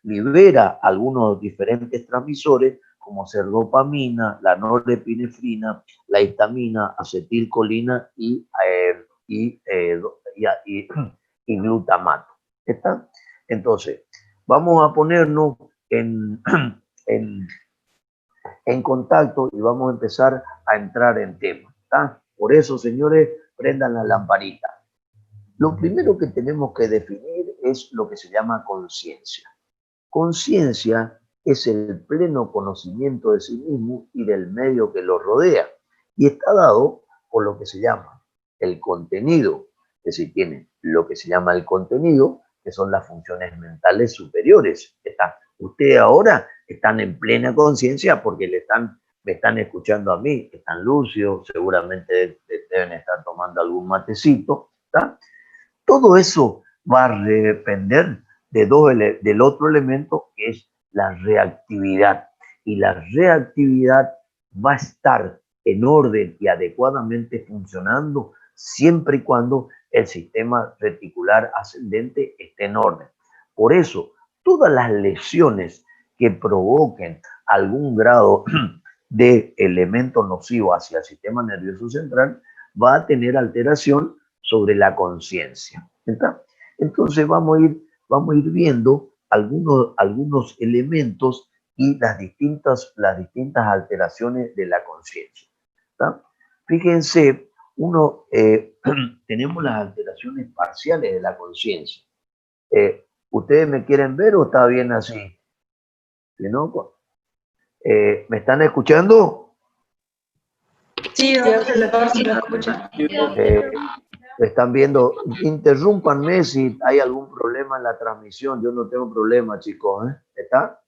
libera algunos diferentes transmisores, como ser dopamina, la norepinefrina, la histamina, acetilcolina y, y glutamato. ¿Está? Entonces, vamos a ponernos en, en contacto y vamos a empezar a entrar en tema. ¿Está? Por eso, señores, prendan la lamparita. Lo primero que tenemos que definir es lo que se llama conciencia. Conciencia es el pleno conocimiento de sí mismo y del medio que lo rodea. Y está dado por lo que se llama el contenido. Es decir, tiene lo que se llama el contenido, que son las funciones mentales superiores. Ustedes ahora están en plena conciencia porque me están escuchando a mí, están lúcidos, seguramente deben estar tomando algún matecito. ¿Está? Todo eso va a depender del otro elemento que es la reactividad. Y la reactividad va a estar en orden y adecuadamente funcionando siempre y cuando el sistema reticular ascendente esté en orden. Por eso, todas las lesiones que provoquen algún grado de elemento nocivo hacia el sistema nervioso central va a tener alteración sobre la conciencia. Entonces vamos a ir viendo algunos elementos y las distintas alteraciones de la conciencia. Fíjense, tenemos las alteraciones parciales de la conciencia. ¿Ustedes me quieren ver o está bien así? ¿No? ¿Me están escuchando? Sí, doctor, sí lo escucha. Están viendo, interrúmpanme si hay algún problema en la transmisión. Yo no tengo problema, chicos. ¿Está?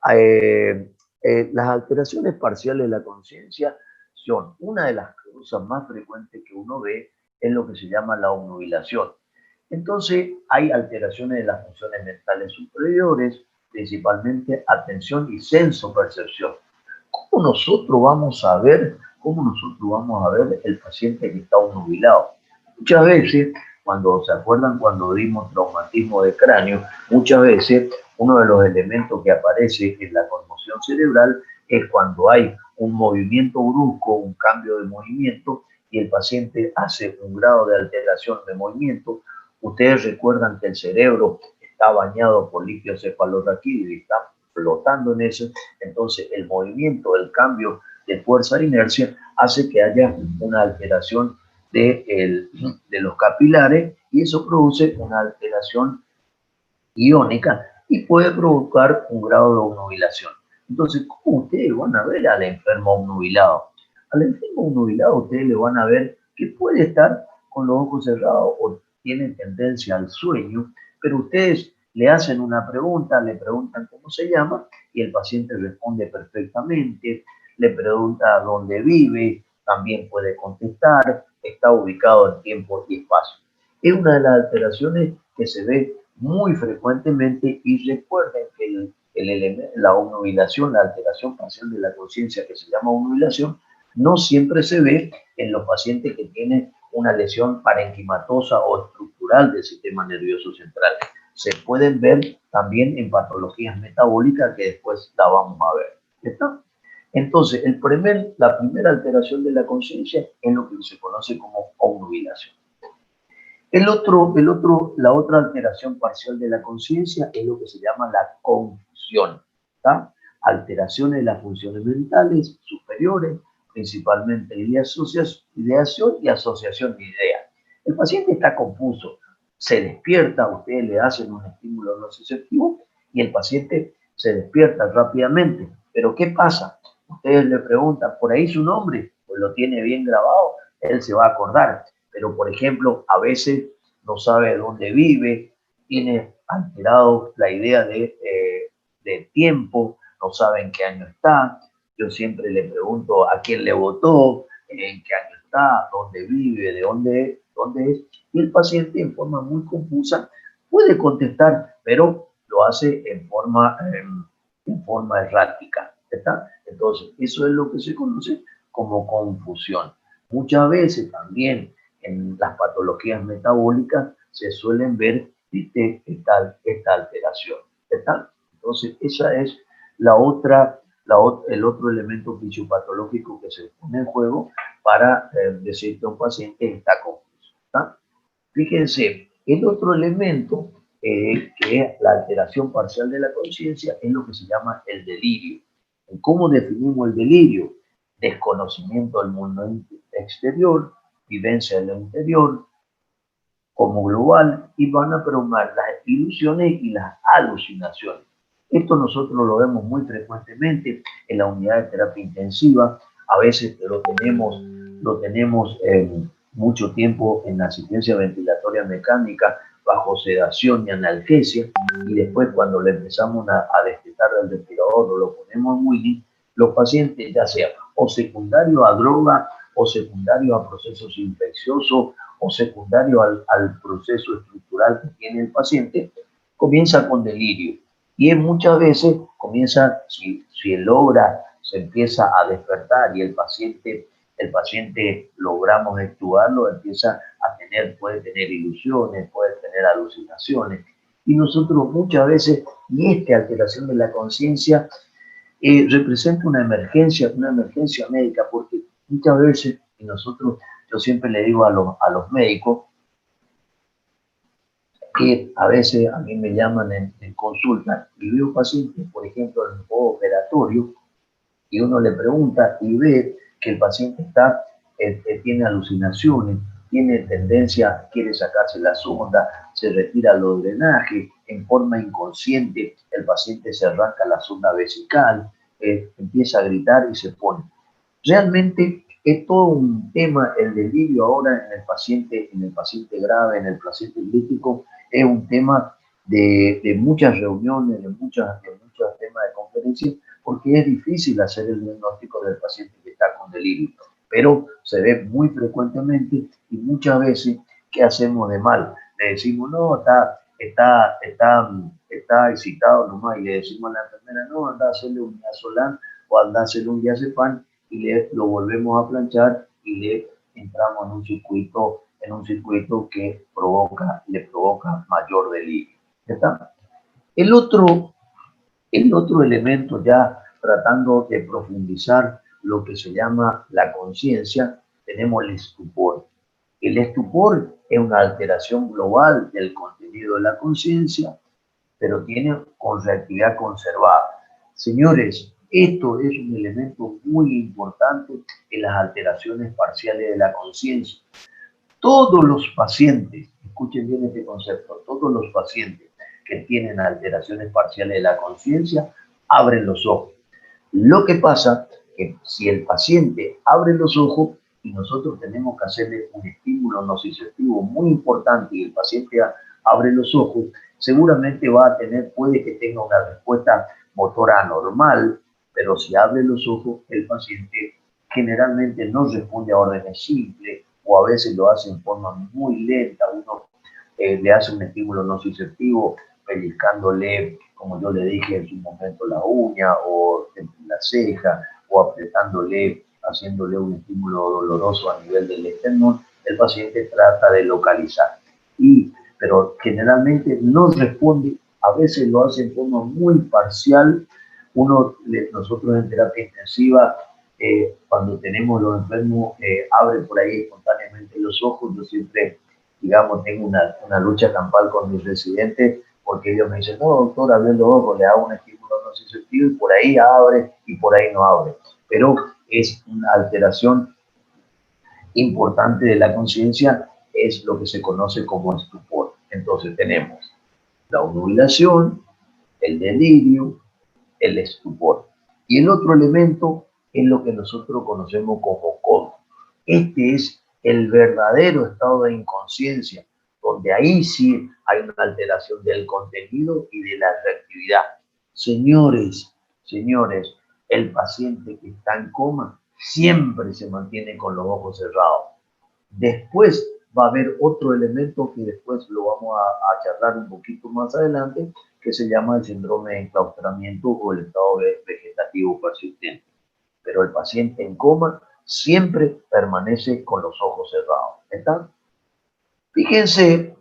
Las alteraciones parciales de la conciencia son una de las cosas más frecuentes que uno ve en lo que se llama la obnubilación. Entonces, hay alteraciones de las funciones mentales superiores, principalmente atención y senso-percepción. ¿Cómo nosotros vamos a ver el paciente que está obnubilado? Muchas veces, cuando se acuerdan cuando dimos traumatismo de cráneo, muchas veces uno de los elementos que aparece en la conmoción cerebral es cuando hay un movimiento brusco, un cambio de movimiento y el paciente hace un grado de alteración de movimiento. Ustedes recuerdan que el cerebro está bañado por líquido cefalorraquídeo y está flotando en eso, entonces el movimiento, el cambio de fuerza de inercia hace que haya una alteración de los capilares y eso produce una alteración iónica y puede provocar un grado de obnubilación. Entonces, ¿cómo ustedes van a ver al enfermo obnubilado? Al enfermo obnubilado ustedes le van a ver que puede estar con los ojos cerrados o tiene tendencia al sueño, pero ustedes le hacen una pregunta, le preguntan cómo se llama y el paciente responde perfectamente, le pregunta dónde vive, también puede contestar, está ubicado en tiempo y espacio. Es una de las alteraciones que se ve muy frecuentemente y recuerden que la obnubilación, la alteración parcial de la conciencia que se llama obnubilación, no siempre se ve en los pacientes que tienen una lesión parenquimatosa o estructural del sistema nervioso central. Se pueden ver también en patologías metabólicas que después la vamos a ver. ¿Está? Entonces, la primera alteración de la conciencia es lo que se conoce como obnubilación. La otra alteración parcial de la conciencia es lo que se llama la confusión. ¿Tá? Alteraciones de las funciones mentales superiores, principalmente ideación y asociación de ideas. El paciente está confuso, se despierta, ustedes le hacen un estímulo nociceptivo y el paciente se despierta rápidamente. Pero ¿qué pasa? Ustedes le preguntan, ¿por ahí su nombre? Pues lo tiene bien grabado, él se va a acordar. Pero, por ejemplo, a veces no sabe dónde vive, tiene alterado la idea de tiempo, no sabe en qué año está. Yo siempre le pregunto a quién le votó, en qué año está, dónde vive, de dónde es. Y el paciente, en forma muy confusa, puede contestar, pero lo hace en forma errática. ¿Está? Entonces, eso es lo que se conoce como confusión. Muchas veces también en las patologías metabólicas se suelen ver esta alteración. ¿Está? Entonces, esa es el otro elemento fisiopatológico que se pone en juego para decir que un paciente está confuso. ¿Está? Fíjense, el otro elemento que es la alteración parcial de la conciencia es lo que se llama el delirio. ¿Cómo definimos el delirio? Desconocimiento del mundo exterior, vivencia del interior, como global, y van a predomar las ilusiones y las alucinaciones. Esto nosotros lo vemos muy frecuentemente en la unidad de terapia intensiva. A veces lo tenemos mucho tiempo en la asistencia ventilatoria mecánica bajo sedación y analgesia, y después cuando le empezamos a destetar del respirador o lo ponemos en Winnie, los pacientes, ya sea o secundario a droga o secundario a procesos infecciosos o secundario al proceso estructural que tiene el paciente, comienza con delirio. Y muchas veces comienza, si logra, se empieza a despertar y el paciente logramos estudiarlo, empieza a puede tener ilusiones, puede tener alucinaciones. Y nosotros muchas veces, y esta alteración de la conciencia representa una emergencia médica, porque muchas veces, y nosotros, yo siempre le digo a los médicos, que a veces a mí me llaman en consulta y veo pacientes, por ejemplo, en un operatorio, y uno le pregunta y ve que el paciente tiene alucinaciones, tiene tendencia, quiere sacarse la sonda, se retira los drenajes, en forma inconsciente el paciente se arranca la sonda vesical, empieza a gritar y se pone. Realmente es todo un tema el delirio ahora en el paciente grave, en el paciente crítico, es un tema de muchas reuniones, de muchos temas de conferencia, porque es difícil hacer el diagnóstico del paciente que está con delirio, pero se ve muy frecuentemente y muchas veces, ¿qué hacemos de mal? Le decimos, no, está excitado nomás, y le decimos a la enfermera, no, anda a hacerle un diazolán o anda a hacerle un diazepam, y lo volvemos a planchar y le entramos en un circuito que le provoca mayor delirio. ¿Está? El otro elemento, ya tratando de profundizar lo que se llama la conciencia, tenemos el estupor. El estupor es una alteración global del contenido de la conciencia, pero tiene con reactividad conservada. Señores, esto es un elemento muy importante en las alteraciones parciales de la conciencia. Todos los pacientes, escuchen bien este concepto, todos los pacientes que tienen alteraciones parciales de la conciencia abren los ojos. Lo que pasa es que si el paciente abre los ojos y nosotros tenemos que hacerle un estímulo nociceptivo muy importante y el paciente abre los ojos, seguramente puede que tenga una respuesta motora anormal, pero si abre los ojos, el paciente generalmente no responde a órdenes simples o a veces lo hace en forma muy lenta. Uno le hace un estímulo nociceptivo pellizcándole, como yo le dije en su momento, la uña o la ceja, o apretándole, haciéndole un estímulo doloroso a nivel del esternón, el paciente trata de localizar. Pero generalmente no responde, a veces lo hace en forma muy parcial. Nosotros en terapia intensiva, cuando tenemos los enfermos, abren por ahí espontáneamente los ojos. Yo siempre, digamos, tengo una lucha campal con mis residentes, porque ellos me dicen, no, doctor, abre los ojos, le hago un estímulo nociceptivo y por ahí abre y por ahí no abre. Pero es una alteración importante de la conciencia, es lo que se conoce como estupor. Entonces tenemos la obnubilación, el delirio, el estupor. Y el otro elemento es lo que nosotros conocemos como coma. Este es el verdadero estado de inconsciencia, donde ahí sí hay una alteración del contenido y de la reactividad. Señores, el paciente que está en coma siempre se mantiene con los ojos cerrados. Después va a haber otro elemento que después lo vamos a charlar un poquito más adelante, que se llama el síndrome de enclaustramiento o el estado vegetativo persistente. Pero el paciente en coma siempre permanece con los ojos cerrados. ¿Está? Fíjense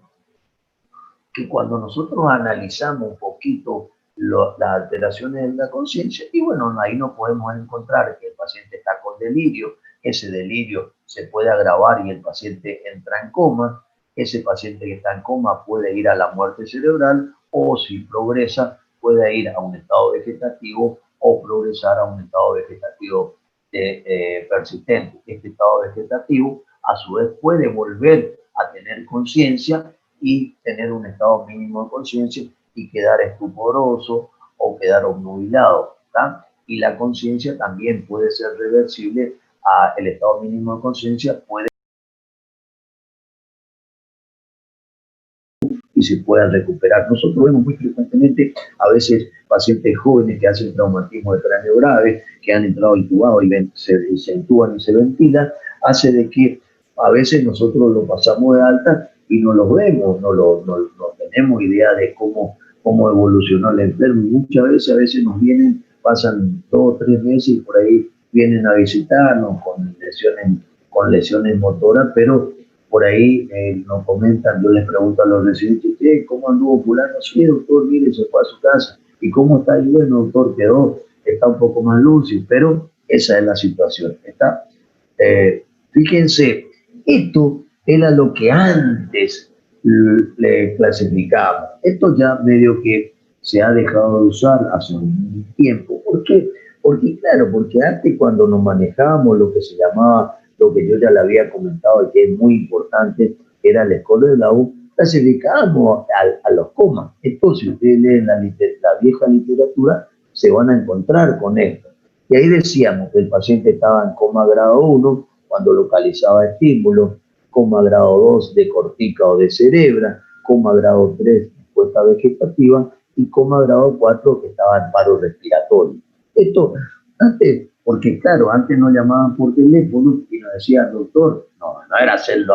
que cuando nosotros analizamos un poquito las alteraciones de la conciencia y bueno, ahí no podemos encontrar que el paciente está con delirio, ese delirio se puede agravar y el paciente entra en coma, ese paciente que está en coma puede ir a la muerte cerebral o si progresa puede ir a un estado vegetativo o progresar a un estado vegetativo persistente. Este estado vegetativo a su vez puede volver a tener conciencia y tener un estado mínimo de conciencia y quedar estuporoso o quedar obnubilado, ¿tá? Y la conciencia también puede ser reversible el estado mínimo de conciencia, puede y se puedan recuperar. Nosotros vemos muy frecuentemente a veces pacientes jóvenes que hacen traumatismo de cráneo grave, que han entrado intubados y se intuban y se ventilan, hace de que a veces nosotros lo pasamos de alta y no los vemos, no tenemos idea de cómo evolucionó el enfermo. Muchas veces, a veces nos vienen, pasan 2 o 3 meses y por ahí vienen a visitarnos con lesiones motoras, pero por ahí nos comentan, yo les pregunto a los residentes, ¿cómo anduvo fulano? Sí, doctor, mire, se fue a su casa. ¿Y cómo está? Y bueno, doctor, está un poco más lúcido, pero esa es la situación. Fíjense, esto era lo que antes le clasificábamos. Esto ya medio que se ha dejado de usar hace un tiempo. ¿Por qué? Porque antes cuando nos manejábamos lo que se llamaba, lo que yo ya le había comentado y que es muy importante, era el escolio de la U, clasificábamos a los comas. Entonces, si ustedes leen la vieja literatura, se van a encontrar con esto. Y ahí decíamos que el paciente estaba en coma grado 1 cuando localizaba estímulos, coma grado 2 de cortica o de cerebra, coma grado 3 de respuesta vegetativa y coma grado 4 que estaba en paro respiratorio. Esto antes, porque claro, antes nos llamaban por teléfono y nos decían, doctor, no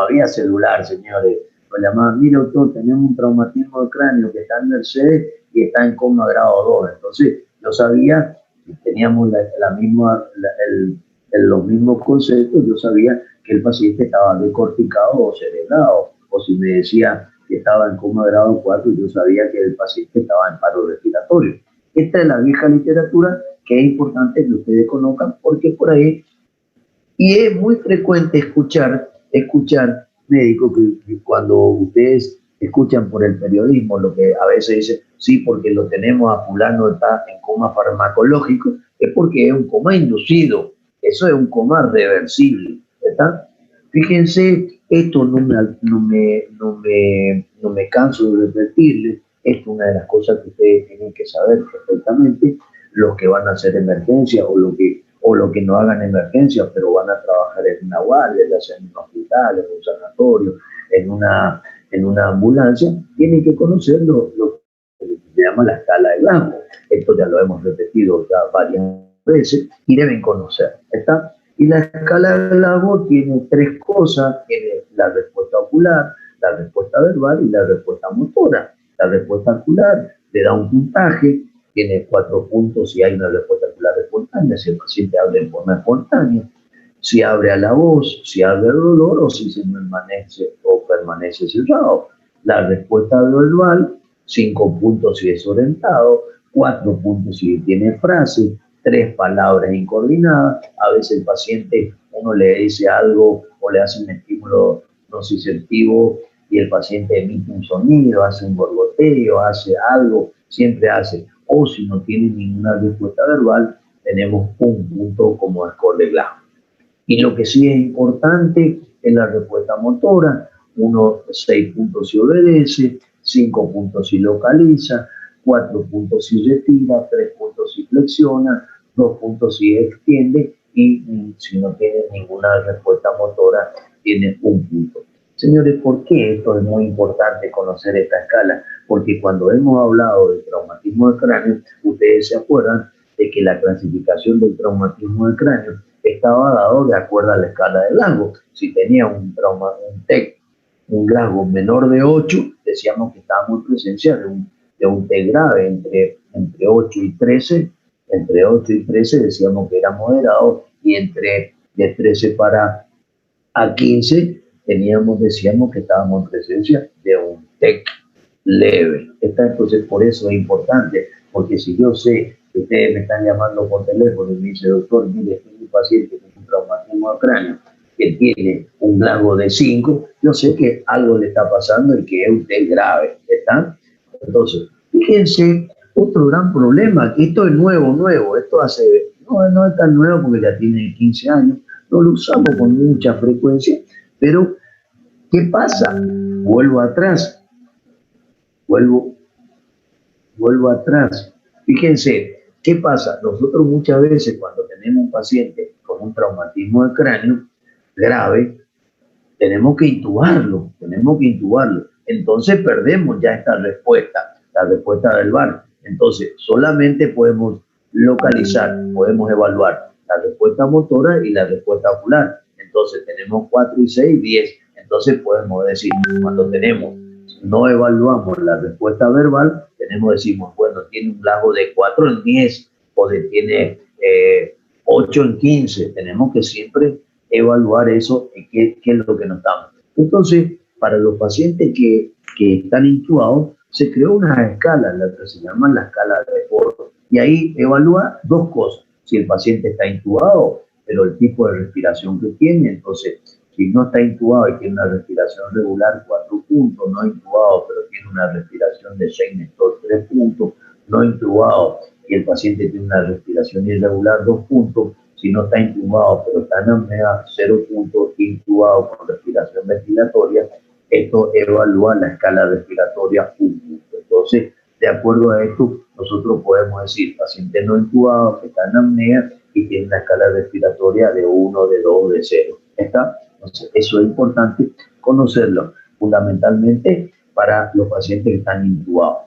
había celular, señores, nos llamaban, mire doctor, tenemos un traumatismo de cráneo que está en Mercedes y está en coma grado 2. Entonces yo sabía, si teníamos los mismos conceptos, yo sabía que el paciente estaba decorticado o cerebrado, o si me decía que estaba en coma grado 4, yo sabía que el paciente estaba en paro respiratorio. Esta es la vieja literatura que es importante que ustedes conozcan porque por ahí, y es muy frecuente escuchar médicos que cuando ustedes escuchan por el periodismo lo que a veces dicen, sí, porque lo tenemos a fulano está en coma farmacológico, es porque es un coma inducido, eso es un coma reversible, ¿está? Fíjense, esto no me canso de repetirles, esto es una de las cosas que ustedes tienen que saber perfectamente, los que van a hacer emergencia o lo que no hagan emergencia, pero van a trabajar en una guardia, ya sea en un hospital, en un sanatorio, en una ambulancia, tienen que conocer lo que se llama la escala de Glasgow. Esto ya lo hemos repetido ya varias veces y deben conocer. ¿Está? Y la escala de Glasgow tiene 3 cosas, tiene la respuesta ocular, la respuesta verbal y la respuesta motora. La respuesta ocular le da un puntaje, tiene 4 puntos si hay una respuesta ocular espontánea, si el paciente habla en forma espontánea, si abre a la voz, si abre al dolor o si se permanece cerrado. La respuesta verbal, 5 puntos si es orientado, 4 puntos si tiene frase, 3 palabras incoordinadas. A veces el paciente, uno le dice algo o le hace un estímulo nociceptivo y el paciente emite un sonido, hace un borgoteo, hace algo, siempre hace. O si no tiene ninguna respuesta verbal, tenemos un punto como score de Glasgow. Y lo que sí es importante es la respuesta motora, 6 puntos si obedece, 5 puntos si localiza, 4 puntos si retira, 3 puntos si flexiona, 2 puntos si extiende y si no tiene ninguna respuesta motora, tiene 1 punto. Señores, ¿por qué esto es muy importante conocer esta escala? Porque cuando hemos hablado de traumatismo de cráneo, ustedes se acuerdan de que la clasificación del traumatismo de cráneo estaba dado de acuerdo a la escala de Glasgow. Si tenía un TEC, un Glasgow menor de 8, decíamos que estábamos en presencia de un TEC grave entre 8 y 13. Entre 8 y 13 decíamos que era moderado y de 13 a 15 decíamos que estábamos en presencia de un TEC leve. Entonces, por eso es importante porque si yo sé que ustedes me están llamando por teléfono y me dice, doctor, mire, tengo un paciente con un traumatismo al cráneo que tiene un GLAGO de 5, yo sé que algo le está pasando y que es usted grave, ¿está? Entonces, fíjense, otro gran problema, que esto es nuevo, esto no es tan nuevo porque ya tiene 15 años, no lo usamos con mucha frecuencia, pero ¿qué pasa? Vuelvo atrás, vuelvo atrás. Fíjense, ¿qué pasa? Nosotros muchas veces cuando tenemos un paciente con un traumatismo de cráneo grave, tenemos que intubarlo. Entonces perdemos ya esta respuesta, la respuesta del VAR. Entonces solamente podemos localizar, podemos evaluar la respuesta motora y la respuesta ocular. Entonces tenemos 4 y 6, 10. Entonces podemos decir, cuando no evaluamos la respuesta verbal, decimos, bueno, tiene un GLAGO de 4 en 10 o tiene 8 en 15. Tenemos que siempre evaluar eso, qué es lo que notamos. Entonces, para los pacientes que están intubados, se creó una escala, la que se llama la escala de Ford. Y ahí evalúa dos cosas. Si el paciente está intubado, pero el tipo de respiración que tiene, entonces, si no está intubado y tiene una respiración regular, 4 puntos, no intubado, pero tiene una respiración de Cheyne-Stokes, 3 puntos, no intubado y el paciente tiene una respiración irregular, 2 puntos, si no está intubado, pero está en apnea, 0 puntos, intubado con respiración ventilatoria, esto evalúa la escala respiratoria 1 punto. Entonces, de acuerdo a esto, nosotros podemos decir, paciente no intubado, que está en apnea y tiene una escala respiratoria de 1, de 2, de 0. ¿Está? Entonces, eso es importante conocerlo, fundamentalmente para los pacientes que están intubados.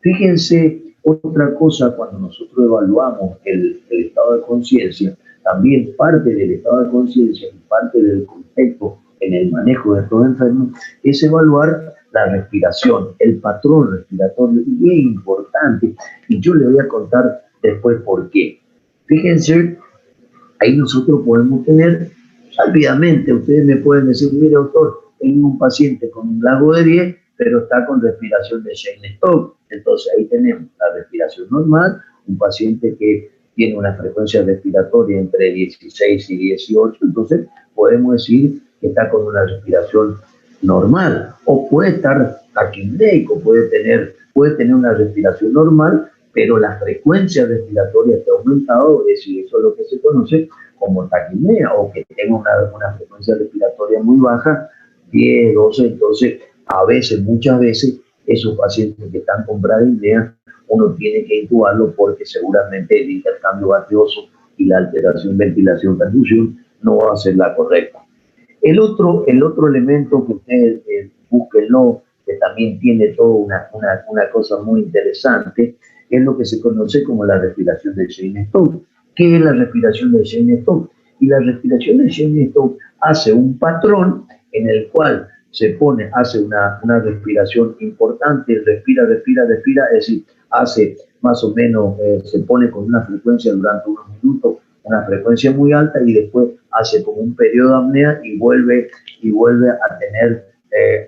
Fíjense, otra cosa, cuando nosotros evaluamos el estado de conciencia, también parte del estado de conciencia y parte del contexto en el manejo de estos enfermos es evaluar la respiración, el patrón respiratorio, y es importante, y yo le voy a contar después por qué. Fíjense, ahí nosotros podemos tener, rápidamente, ustedes me pueden decir, mire doctor, tengo un paciente con un GLAGO de 10, pero está con respiración de Cheyne-Stokes. Entonces ahí tenemos la respiración normal, un paciente que tiene una frecuencia respiratoria entre 16 y 18, entonces podemos decir que está con una respiración normal, o puede estar taquipneico, puede tener una respiración normal, pero la frecuencia respiratoria está aumentado, es decir, eso es lo que se conoce como taquipnea, o que tenga una frecuencia respiratoria muy baja, 10, 12, entonces muchas veces, esos pacientes que están con bradipnea, uno tiene que intubarlo porque seguramente el intercambio gaseoso y la alteración ventilación-perfusión no va a ser la correcta. El otro elemento que ustedes búsquenlo, que también tiene toda una cosa muy interesante, es lo que se conoce como la respiración de Cheyne-Stokes. ¿Qué es la respiración de Cheyne-Stokes? Y la respiración de Cheyne-Stokes hace un patrón en el cual hace una respiración importante, respira, es decir, hace más o menos, se pone con una frecuencia durante unos minutos, una frecuencia muy alta, y después hace como un periodo de apnea y vuelve a tener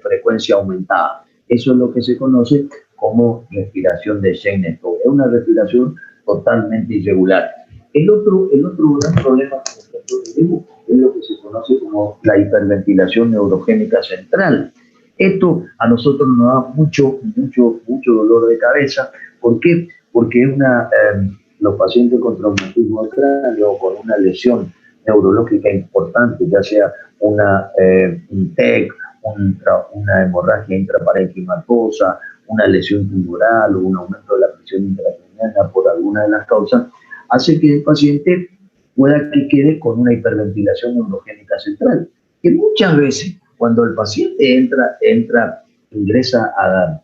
frecuencia aumentada. Eso es lo que se conoce como respiración de Cheyne-Stokes. Es una respiración totalmente irregular. El otro gran problema que nosotros tenemos es lo que se conoce como la hiperventilación neurogénica central. Esto a nosotros nos da mucho dolor de cabeza. ¿Por qué? Porque los pacientes con traumatismo de cráneo o con una lesión neurológica importante, ya sea un TEC, una hemorragia intraparenquimatosa, una lesión tumoral o un aumento de la presión intracraniana por alguna de las causas, hace que el paciente pueda que quede con una hiperventilación neurogénica central, que muchas veces cuando el paciente ingresa a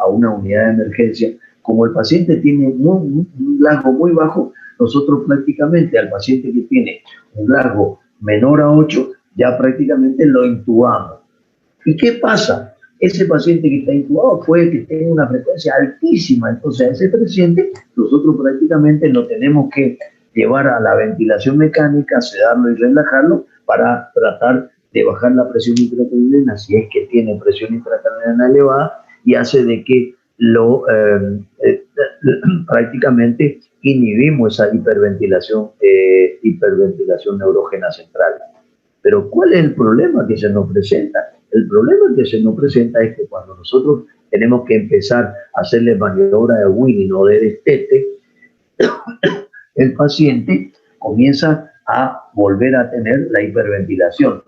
una unidad de emergencia, como el paciente tiene un GLAGO muy bajo, nosotros prácticamente al paciente que tiene un GLAGO menor a 8, ya prácticamente lo intubamos. ¿Y qué pasa? Ese paciente que está intubado puede que tenga una frecuencia altísima, entonces a ese paciente nosotros prácticamente lo tenemos que llevar a la ventilación mecánica, sedarlo y relajarlo para tratar de bajar la presión intracraniana si es que tiene presión intracraniana elevada, y hace de que prácticamente inhibimos esa hiperventilación neurógena central. Pero ¿cuál es el problema que se nos presenta? El problema que se nos presenta es que cuando nosotros tenemos que empezar a hacerle maniobra de Winning o de destete, el paciente comienza a volver a tener la hiperventilación.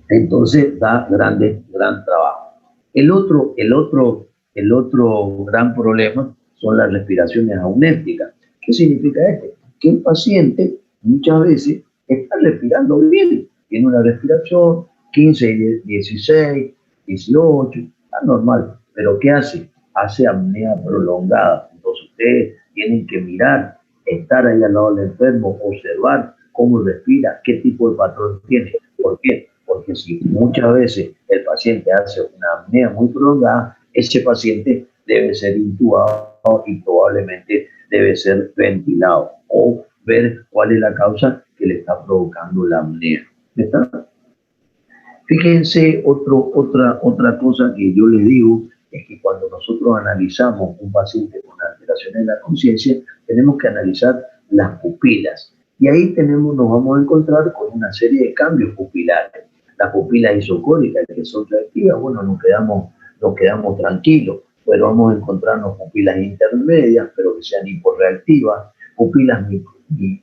Entonces da gran trabajo. El otro gran problema son las respiraciones aunépticas. ¿Qué significa esto? Que el paciente muchas veces está respirando bien. Tiene una respiración 15, 16, 18, está normal. Pero ¿qué hace? Hace apnea prolongada. Entonces ustedes tienen que mirar, estar ahí al lado del enfermo, observar cómo respira, qué tipo de patrón tiene. ¿Por qué? Porque si muchas veces el paciente hace una apnea muy prolongada, ese paciente debe ser intubado y probablemente debe ser ventilado o ver cuál es la causa que le está provocando la apnea. ¿Está? Fíjense, otra cosa que yo les digo es que cuando nosotros analizamos un paciente con alteraciones de la conciencia, tenemos que analizar las pupilas. Y ahí nos vamos a encontrar con una serie de cambios pupilares. Las pupilas isocóricas, que son reactivas, bueno, nos quedamos tranquilos, pero vamos a encontrarnos pupilas intermedias, pero que sean hiporreactivas, pupilas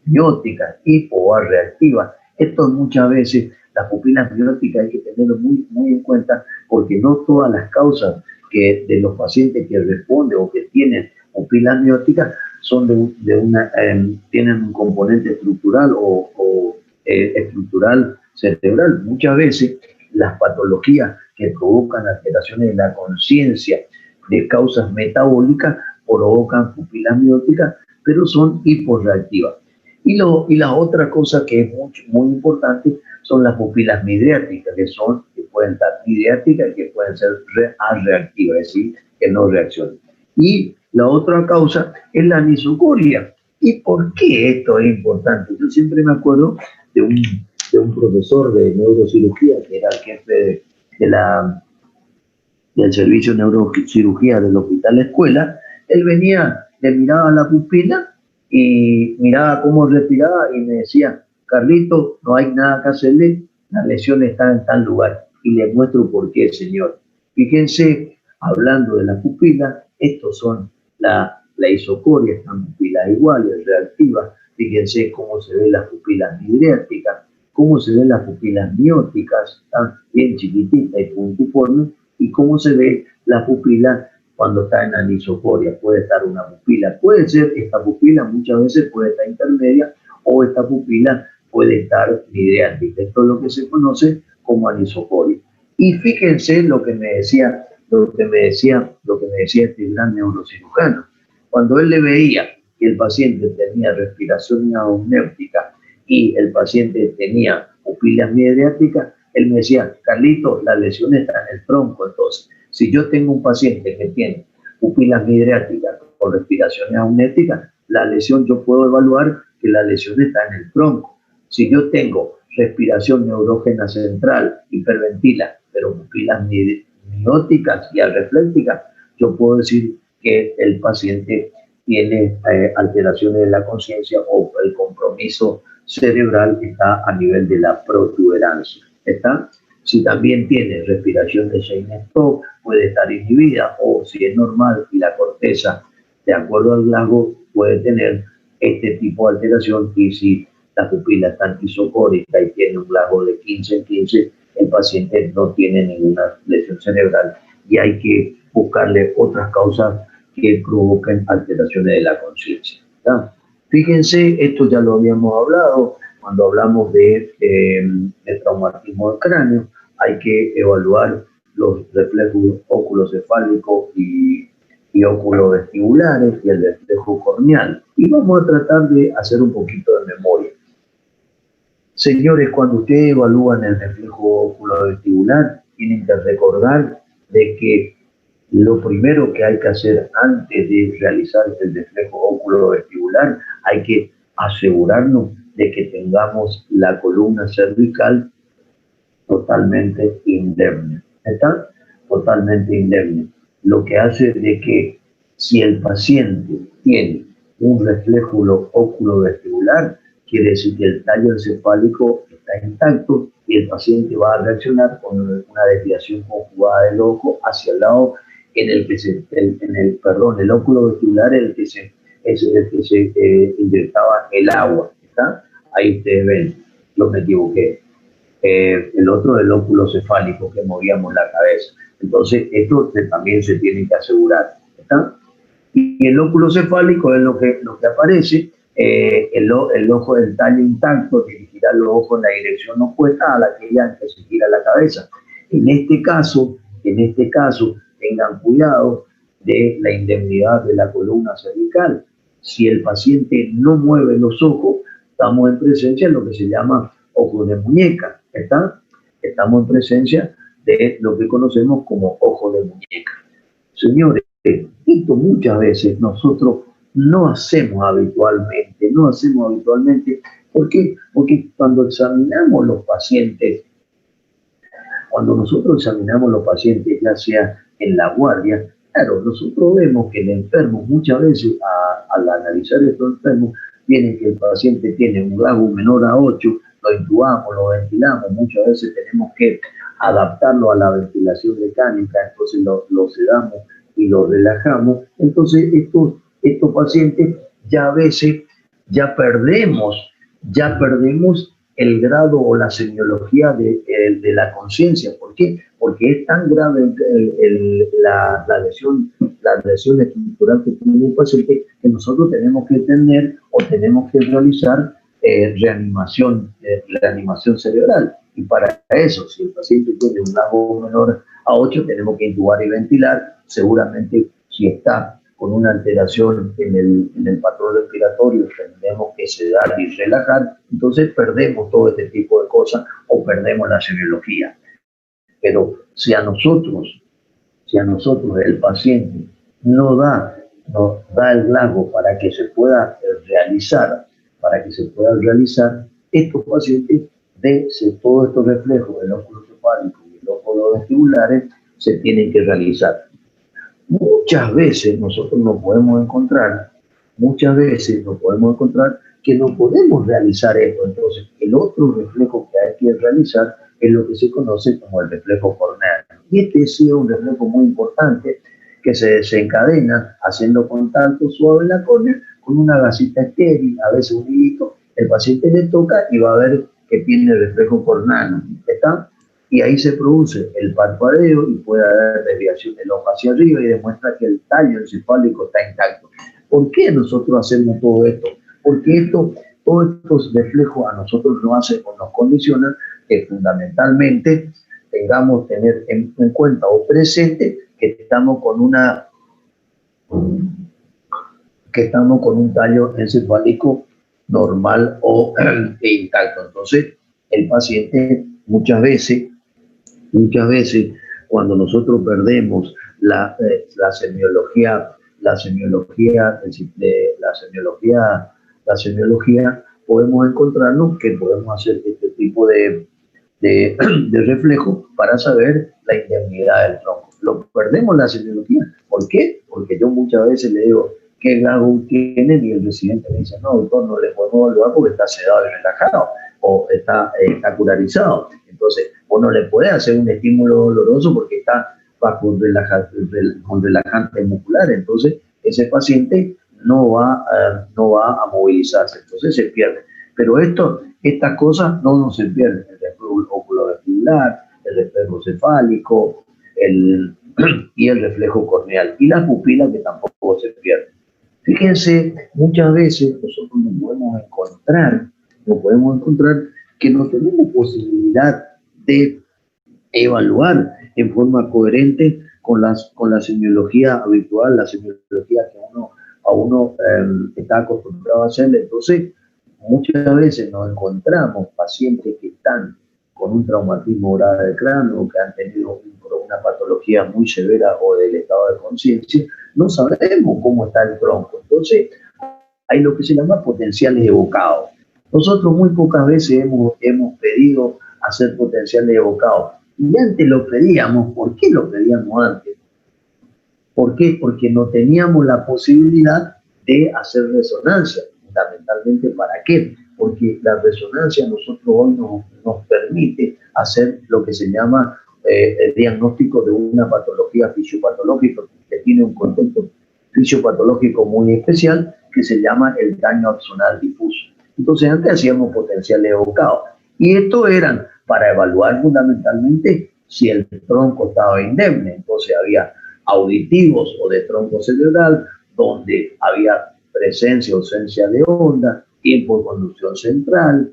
mióticas, hiporeactivas. Esto muchas veces, las pupilas mióticas hay que tenerlo muy, muy en cuenta, porque no todas las causas de los pacientes que responden o que tienen pupilas mióticas son tienen un componente estructural o estructural cerebral. Muchas veces las patologías que provocan alteraciones de la conciencia de causas metabólicas provocan pupilas mióticas, pero son hiporreactivas. Y la otra cosa que es muy importante son las pupilas midriáticas, que pueden estar midriáticas y que pueden ser arreactivas, es decir, que no reaccionan. Y la otra causa es la anisocoria. ¿Y por qué esto es importante? Yo siempre me acuerdo de un profesor de neurocirugía que era el jefe del servicio de neurocirugía del Hospital Escuela. Él venía, le miraba la pupila y miraba cómo respiraba y me decía: Carlito, no hay nada que hacerle, la lesión está en tal lugar. Y le muestro por qué, señor. Fíjense, hablando de la pupila, estos son la isocoria, están pupilas iguales, reactivas. Fíjense cómo se ven las pupilas midriáticas, cómo se ven las pupilas mióticas, están bien chiquititas y puntiformes, y cómo se ve la pupila cuando está en anisocoria. Puede estar una pupila, puede ser esta pupila, muchas veces puede estar intermedia, o esta pupila puede estar midriática. Esto es lo que se conoce como anisocoria. Y fíjense lo que me decía este gran neurocirujano. Cuando él le veía que el paciente tenía respiración apneumática y el paciente tenía pupilas midriáticas, él me decía: Carlito, la lesión está en el tronco. Entonces, si yo tengo un paciente que tiene pupilas midriáticas con respiración apneumática, la lesión, yo puedo evaluar que la lesión está en el tronco. Si yo tengo respiración neurógena central, hiperventila, pero pupilas mióticas y arreflécticas, yo puedo decir que el paciente tiene alteraciones de la conciencia o el compromiso cerebral está a nivel de la protuberancia. ¿Está? Si también tiene respiración de Cheyne-Stokes, puede estar inhibida, o si es normal y la corteza, de acuerdo al Glasgow, puede tener este tipo de alteración. Y si la pupila está isocórica y tiene un Glasgow de 15 en 15, el paciente no tiene ninguna lesión cerebral y hay que buscarle otras causas que provoquen alteraciones de la conciencia. Fíjense, esto ya lo habíamos hablado cuando hablamos de traumatismo del cráneo. Hay que evaluar los reflejos oculocefálicos y oculovestibulares y el reflejo corneal. Y vamos a tratar de hacer un poquito de memoria. Señores, cuando ustedes evalúan el reflejo oculovestibular, tienen que recordar de que lo primero que hay que hacer antes de realizar el reflejo oculovestibular, hay que asegurarnos de que tengamos la columna cervical totalmente indemne. ¿Está? Totalmente indemne. lo que hace de que si el paciente tiene un reflejo oculovestibular, quiere decir que el tallo encefálico está intacto y el paciente va a reaccionar con una desviación conjugada del ojo hacia el lado en el que el óculo vestibular es el que se inyectaba el agua, ¿está? Ahí ustedes ven, yo me equivoqué. El otro el óculo cefálico que movíamos la cabeza. Entonces, esto también se tiene que asegurar, ¿está? Y el óculo cefálico es lo que aparece, el ojo del tallo intacto dirigirá los ojos en la dirección opuesta a la que se gira la cabeza. En este caso, tengan cuidado de la indemnidad de la columna cervical. Si el paciente no mueve los ojos, estamos en presencia de lo que se llama ojo de muñeca, ¿está? Estamos en presencia de lo que conocemos como ojo de muñeca. Señores, esto muchas veces nosotros no hacemos habitualmente. ¿Por qué? Porque cuando examinamos los pacientes, ya sea en la guardia, claro, nosotros vemos que el enfermo muchas veces, al analizar estos enfermos, viene que el paciente tiene un GAGO menor a 8, lo intubamos, lo ventilamos, muchas veces tenemos que adaptarlo a la ventilación mecánica, entonces lo sedamos y lo relajamos. Entonces estos pacientes ya a veces ya perdemos el grado o la semiología de la conciencia. ¿Por qué? Porque es tan grave la lesión estructural que tiene el paciente que nosotros tenemos que tener o tenemos que realizar reanimación cerebral. Y para eso, si el paciente tiene un GAGO menor a 8, tenemos que intubar y ventilar. Seguramente, si está con una alteración en el patrón respiratorio, tenemos que sedar y relajar. Entonces perdemos todo este tipo de cosas o perdemos la semiología. Pero si a nosotros el paciente nos da el GLAGO para que se pueda realizar, estos pacientes de todos estos reflejos del óculo cefálico y el óculo vestibulares se tienen que realizar. Muchas veces nosotros nos podemos encontrar que no podemos realizar esto. Entonces, el otro reflejo que hay que realizar es lo que se conoce como el reflejo corneal. Y este sí es un reflejo muy importante que se desencadena haciendo contacto suave en la córnea con una gasita estéril, a veces un hilito. El paciente le toca y va a ver que tiene reflejo corneal, ¿está? Y ahí se produce el parpadeo y puede haber desviación del ojo hacia arriba y demuestra que el tallo encefálico está intacto. ¿Por qué nosotros hacemos todo esto? Porque todos estos reflejos a nosotros nos condicionan que fundamentalmente tener en cuenta o presente que estamos con un tallo encefálico normal o intacto. Entonces, el paciente muchas veces, cuando nosotros perdemos la semiología, podemos encontrarnos que podemos hacer este tipo de reflejo para saber la indemnidad del tronco. Lo perdemos la semiología. ¿Por qué? Porque yo muchas veces le digo, ¿qué GLAGO tienen? Y el residente me dice, no, doctor, no le podemos evaluar porque está sedado y relajado o está curarizado. Entonces, vos no le podés hacer un estímulo doloroso porque está bajo con relajante muscular. Entonces, ese paciente no va a movilizarse. Entonces, se pierde. Pero estas cosas no se pierden. El reflejo oculovestibular, el reflejo cefálico, y el reflejo corneal. Y las pupilas que tampoco se pierden. Fíjense, muchas veces nosotros nos podemos encontrar que no tenemos posibilidad de evaluar en forma coherente con la semiología habitual, la semiología que a uno está acostumbrado a hacer. Entonces, muchas veces nos encontramos pacientes que están con un traumatismo grave del cráneo, que han tenido una patología muy severa o del estado de conciencia, no sabemos cómo está el tronco. Entonces, hay lo que se llama potenciales evocados. Nosotros muy pocas veces hemos pedido hacer potenciales evocados. Y antes lo pedíamos. ¿Por qué lo pedíamos antes? ¿Por qué? Porque no teníamos la posibilidad de hacer resonancia. Fundamentalmente, ¿para qué? Porque la resonancia nosotros hoy nos permite hacer lo que se llama el diagnóstico de una patología fisiopatológica que tiene un contexto fisiopatológico muy especial que se llama el daño axonal difuso. Entonces antes hacíamos potenciales evocados y esto eran para evaluar fundamentalmente si el tronco estaba indemne. Entonces había auditivos o de tronco cerebral donde había presencia o ausencia de onda, tiempo de conducción central,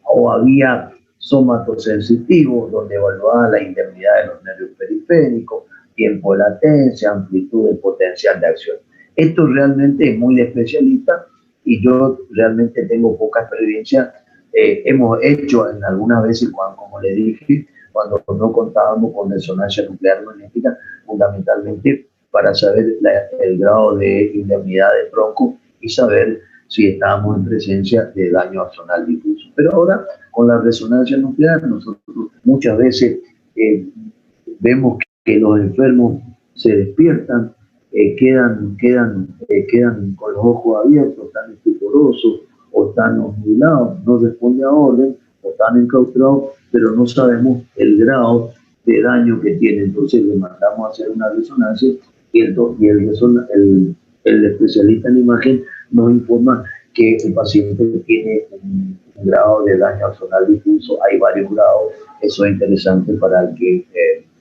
o había somatosensitivos donde evaluaba la indemnidad de los nervios periféricos, tiempo de latencia, amplitud y potencial de acción. Esto realmente es muy de especialista y yo realmente tengo poca experiencia. Hemos hecho en algunas veces, como le dije, cuando no contábamos con resonancia nuclear magnética, fundamentalmente para saber el grado de indemnidad de tronco y saber si estábamos en presencia de daño axonal difuso. Pero ahora, con la resonancia nuclear, nosotros muchas veces vemos que los enfermos se despiertan, quedan con los ojos abiertos, están estuporosos o están osculados, no responden a orden o están encaustrados, pero no sabemos el grado de daño que tienen. Entonces le mandamos a hacer una resonancia y el especialista en imagen nos informa que el paciente tiene un grado de daño axonal difuso. Hay varios grados. Eso es interesante para el que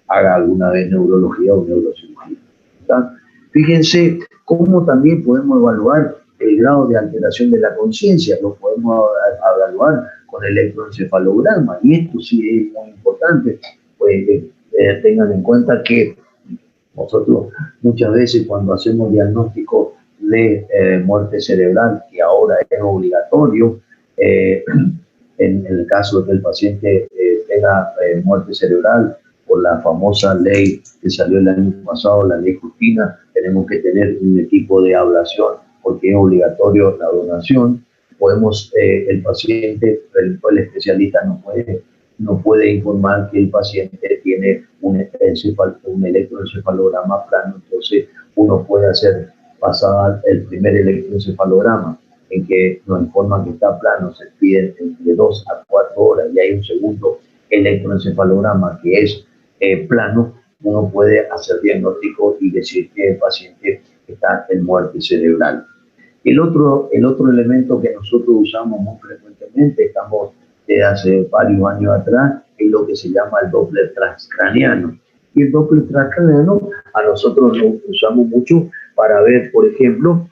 haga alguna vez neurología o neurocirugía. ¿Está? Fíjense cómo también podemos evaluar el grado de alteración de la conciencia. Lo podemos evaluar con electroencefalograma, y esto sí es muy importante. Pues tengan en cuenta que nosotros muchas veces cuando hacemos diagnóstico de muerte cerebral, que ahora es obligatorio, en el caso de que el paciente tenga muerte cerebral, por la famosa ley que salió el año pasado, la ley Justina, tenemos que tener un equipo de ablación porque es obligatorio la donación. Podemos, el paciente, el especialista no puede informar que el paciente tiene un electroencefalograma plano, entonces uno puede hacer pasar el primer electroencefalograma en que nos informan que está plano, se pide entre 2 a 4 horas y hay un segundo electroencefalograma que es plano, uno puede hacer diagnóstico y decir que el paciente está en muerte cerebral. El otro elemento que nosotros usamos muy frecuentemente, estamos desde hace varios años atrás, es lo que se llama el Doppler transcraniano. Y el Doppler transcraniano a nosotros lo usamos mucho para ver, por ejemplo,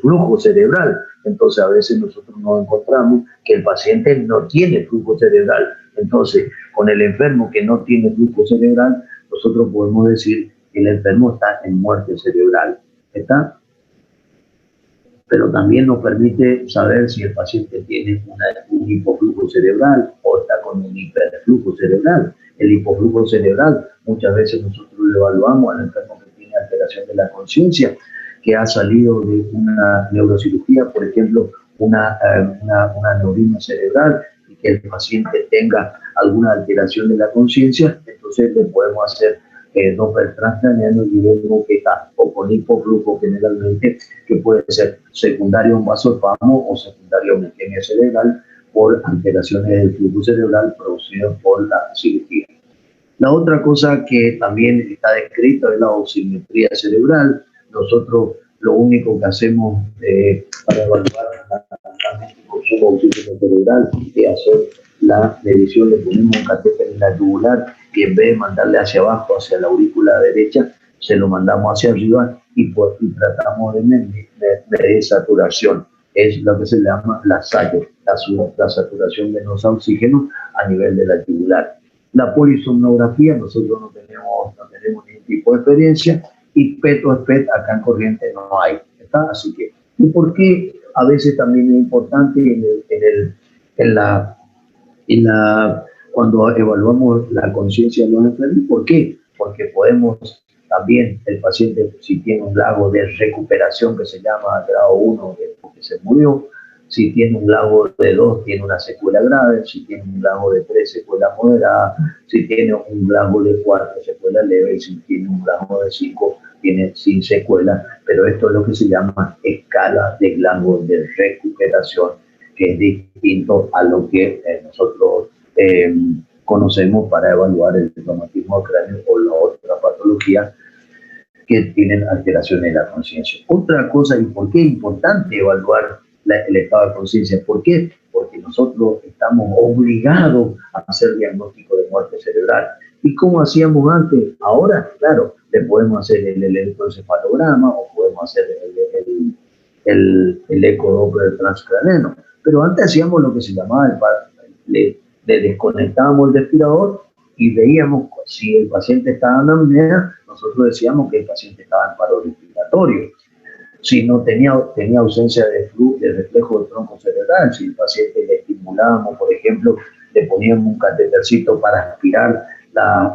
flujo cerebral. Entonces a veces nosotros nos encontramos que el paciente no tiene flujo cerebral. Entonces, con el enfermo que no tiene flujo cerebral, nosotros podemos decir que el enfermo está en muerte cerebral. ¿Está? Pero también nos permite saber si el paciente tiene un hipoflujo cerebral o está con un hiperflujo cerebral. El hipoflujo cerebral, muchas veces nosotros lo evaluamos al enfermo que tiene alteración de la conciencia, que ha salido de una neurocirugía, por ejemplo, una aneurisma cerebral, y que el paciente tenga alguna alteración de la conciencia, entonces le podemos hacer Doppler transcraniano y vemos que está o con hipoflujo generalmente, que puede ser secundario a un vasospasmo o secundario a una isquemia cerebral por alteraciones del flujo cerebral producidas por la cirugía. La otra cosa que también está descrita es la osimetría cerebral. Nosotros lo único que hacemos para evaluar el consumo de oxígeno cerebral es hacer la medición, le ponemos un catéter en la yugular y en vez de mandarle hacia abajo, hacia la aurícula derecha, se lo mandamos hacia arriba y tratamos de medir saturación. Es lo que se llama la SAYO, la saturación venosa oxígeno a nivel de la yugular. La polisomnografía, nosotros no tenemos ningún tipo de experiencia, y PET acá en Corrientes no hay. ¿Está? Así que, ¿y por qué a veces también es importante cuando evaluamos la conciencia de los enfermos? ¿Por qué? Porque podemos también, el paciente, si tiene un grado de recuperación que se llama grado 1, porque se murió, si tiene un grado de 2, tiene una secuela grave, si tiene un grado de 3, secuela moderada, si tiene un grado de 4, secuela leve, y si tiene un grado de 5, tiene sin secuela, pero esto es lo que se llama escala de Glasgow de recuperación, que es distinto a lo que nosotros conocemos para evaluar el traumatismo al cráneo o la otra patología que tienen alteraciones de la conciencia. Otra cosa, ¿y por qué es importante evaluar el estado de conciencia? ¿Por qué? Porque nosotros estamos obligados a hacer diagnóstico de muerte cerebral. ¿Y cómo hacíamos antes? Ahora, claro, le podemos hacer el electroencefalograma o podemos hacer el ecodoppler transcraniano. Pero antes hacíamos lo que se llamaba, le desconectábamos el respirador y veíamos si el paciente estaba en apnea, nosotros decíamos que el paciente estaba en paro respiratorio. Si no tenía ausencia de reflejo del tronco cerebral, si el paciente le estimulábamos, por ejemplo, le poníamos un catetercito para aspirar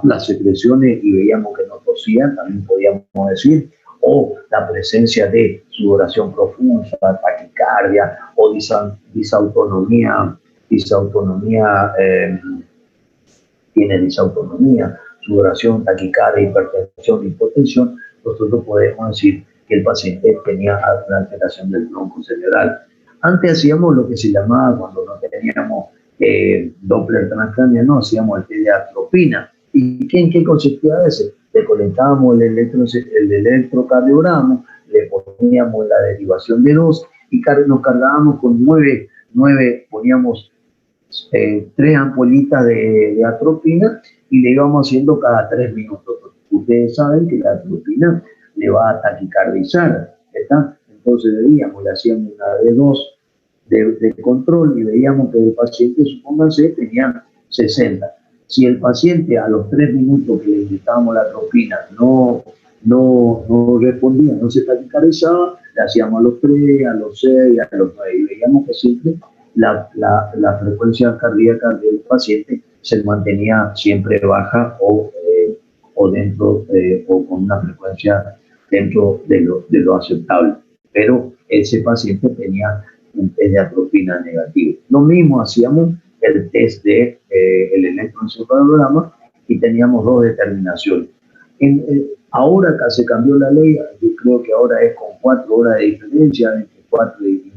las secreciones y veíamos que no tosían, también podíamos decir, o la presencia de sudoración profunda, taquicardia o disautonomía, tiene disautonomía, sudoración, taquicardia, hipertensión, hipotensión, nosotros podemos decir que el paciente tenía una alteración del tronco cerebral. Antes hacíamos lo que se llamaba, cuando no teníamos Doppler transcraniano, hacíamos el test de atropina. ¿Y en qué consistía ese? Le conectábamos el electrocardiograma, le poníamos la derivación de 2 y nos cargábamos con 9 poníamos 3 ampollitas de atropina y le íbamos haciendo cada 3 minutos. Ustedes saben que la atropina le va a taquicardizar, ¿está? Entonces veíamos, le hacíamos una de 2 de control y veíamos que el paciente, supónganse, tenía 60. Si el paciente a los 3 minutos que le inyectábamos la atropina no respondía, no se taquicardizaba, le hacíamos a los 3, a los 6, a los 9 y veíamos que siempre la frecuencia cardíaca del paciente se mantenía siempre baja o dentro o con una frecuencia dentro de lo aceptable. Pero ese paciente tenía un test de atropina negativo. Lo mismo hacíamos el test de el electroencefalograma y teníamos 2 determinaciones. Ahora acá se cambió la ley, yo creo que ahora es con 4 horas de diferencia entre 4 y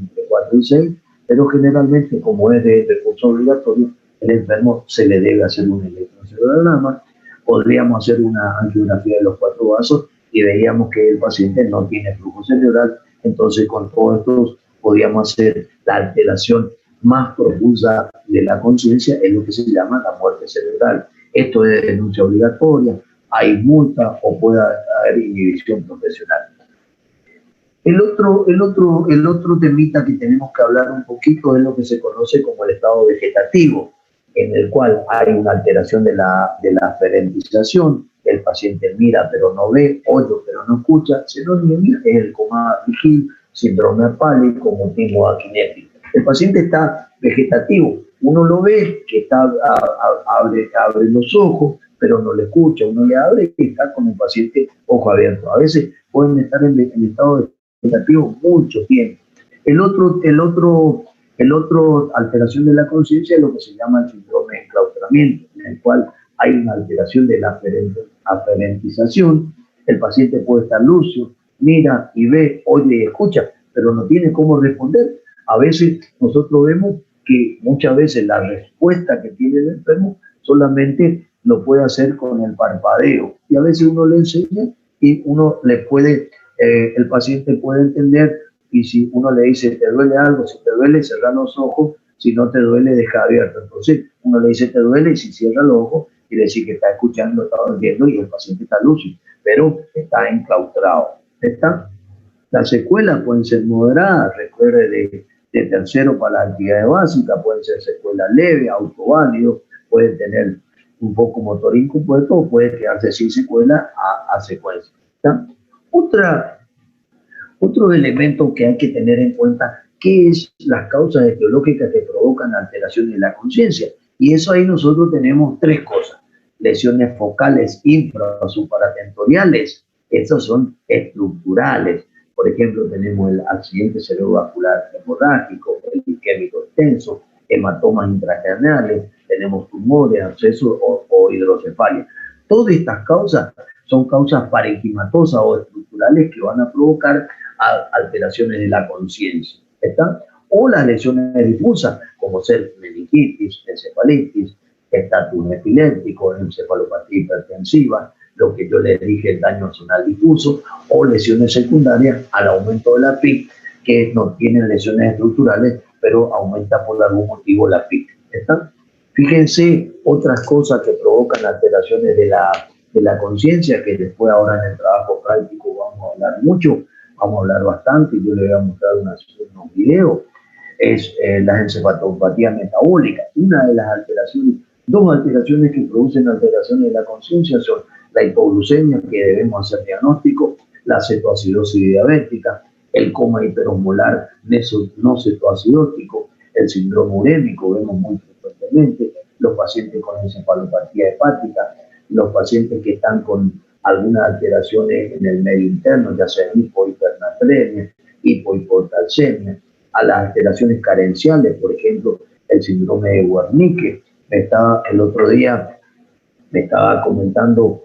6, pero generalmente como es de recurso obligatorio, el enfermo se le debe hacer un electroencefalograma. Podríamos hacer una angiografía de los 4 vasos y veíamos que el paciente no tiene flujo cerebral, entonces con todo esto podíamos hacer la alteración más profunda de la conciencia, es lo que se llama la muerte cerebral. Esto es denuncia obligatoria, hay multa o puede haber inhibición profesional. El otro temita que tenemos que hablar un poquito es lo que se conoce como el estado vegetativo, en el cual hay una alteración de la aferentización, el paciente mira pero no ve, oye pero no escucha, sinónimo es el coma vigil, síndrome apálico, mutismo akinético. El paciente está vegetativo, uno lo ve que abre los ojos, pero no le escucha, uno le abre y está con el paciente ojo abierto. A veces pueden estar en estado vegetativo mucho tiempo. El otro alteración de la conciencia es lo que se llama el síndrome de enclaustramiento, en el cual hay una alteración de la aferentización. El paciente puede estar lúcido, mira y ve, oye y escucha, pero no tiene cómo responder. A veces nosotros vemos que muchas veces la respuesta que tiene el enfermo solamente lo puede hacer con el parpadeo. Y a veces uno le enseña y uno le puede, el paciente puede entender, y si uno le dice, ¿te duele algo? Si te duele, cerra los ojos, si no te duele, deja abierto. Entonces uno le dice, ¿te duele? Y si cierra los ojos, quiere decir que está escuchando, está oyendo y el paciente está lúcido, pero está enclaustrado. Las secuelas pueden ser moderadas, recuerde de tercero para las actividades básicas, pueden ser secuelas leves, autoválidos, pueden tener un poco motor incompuesto o puede quedarse sin secuela a secuencia. Otro elemento que hay que tener en cuenta, ¿qué es las causas etiológicas que provocan alteraciones de la conciencia? Y eso ahí nosotros tenemos 3 cosas. Lesiones focales infrasupratentoriales, esas son estructurales. Por ejemplo, tenemos el accidente cerebrovascular hemorrágico, el isquémico extenso, hematomas intracraneales, tenemos tumores, abscesos o hidrocefalia. Todas estas causas son causas parenquimatosas o estructurales que van a provocar alteraciones de la conciencia. ¿Está? O las lesiones difusas, como ser meningitis, encefalitis, estatus epiléptico, encefalopatía hipertensiva, lo que yo les dije, el daño zonal difuso, o lesiones secundarias al aumento de la PIC, que no tienen lesiones estructurales, pero aumenta por algún motivo la PIC. ¿Está? Fíjense otras cosas que provocan alteraciones de la conciencia, que después ahora en el trabajo práctico vamos a hablar mucho, vamos a hablar bastante, yo les voy a mostrar unos videos, es la encefalopatía metabólica. Una de las alteraciones, dos alteraciones que producen alteraciones de la conciencia son la hipoglucemia, que debemos hacer diagnóstico, la cetoacidosis diabética, el coma hiperosmolar no cetoacidótico, el síndrome urémico, vemos muy frecuentemente, los pacientes con encefalopatía hepática, los pacientes que están con algunas alteraciones en el medio interno, ya sea hipohipernatremia, hipohipotalcemia, a las alteraciones carenciales, por ejemplo, el síndrome de Wernicke. El otro día me estaba comentando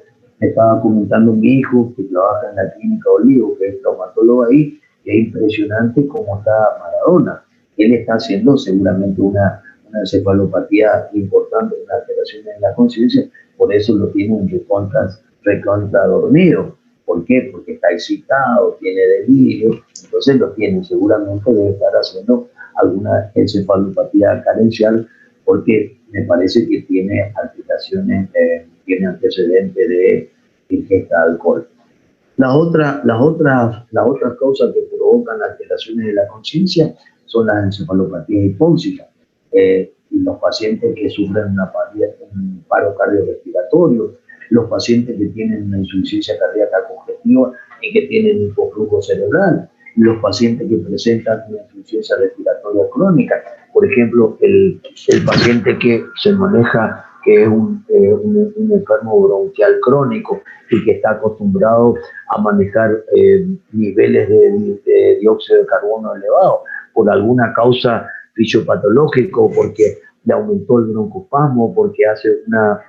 mi hijo, que trabaja en la clínica Olivo, que es traumatólogo ahí, que es impresionante cómo está Maradona. Él está haciendo seguramente una encefalopatía importante, una alteración en la conciencia, por eso lo tiene un recontra dormido. ¿Por qué? Porque está excitado, tiene delirio, entonces lo tiene, seguramente debe estar haciendo alguna encefalopatía carencial, porque me parece que tiene alteraciones, tiene antecedentes de ingesta de alcohol. Las otras causas que provocan alteraciones de la conciencia son las encefalopatías hipóxicas. Y los pacientes que sufren un paro cardiorrespiratorio, los pacientes que tienen una insuficiencia cardíaca congestiva y que tienen hipoflujo cerebral, los pacientes que presentan una insuficiencia respiratoria crónica, por ejemplo, el paciente que se maneja, que es un enfermo bronquial crónico y que está acostumbrado a manejar niveles de dióxido de carbono elevados por alguna causa fisiopatológica, porque le aumentó el broncoespasmo, porque hace una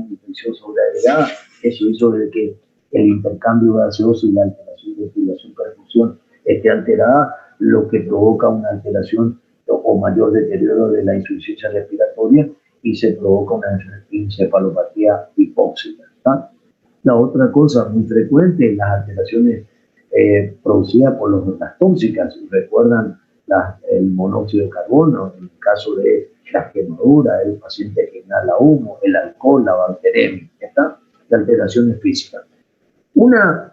infección sobreagregada, eso hizo de que el intercambio gaseoso y la alteración de respiración-perfusión esté alterada, lo que provoca una alteración o mayor deterioro de la insuficiencia respiratoria y se provoca una encefalopatía hipóxica. ¿Tá? La otra cosa muy frecuente, las alteraciones producidas por las tóxicas, recuerdan el monóxido de carbono, en el caso de las quemaduras, el paciente que inhala humo, el alcohol, la bacteremia, ¿está? De alteraciones físicas. Una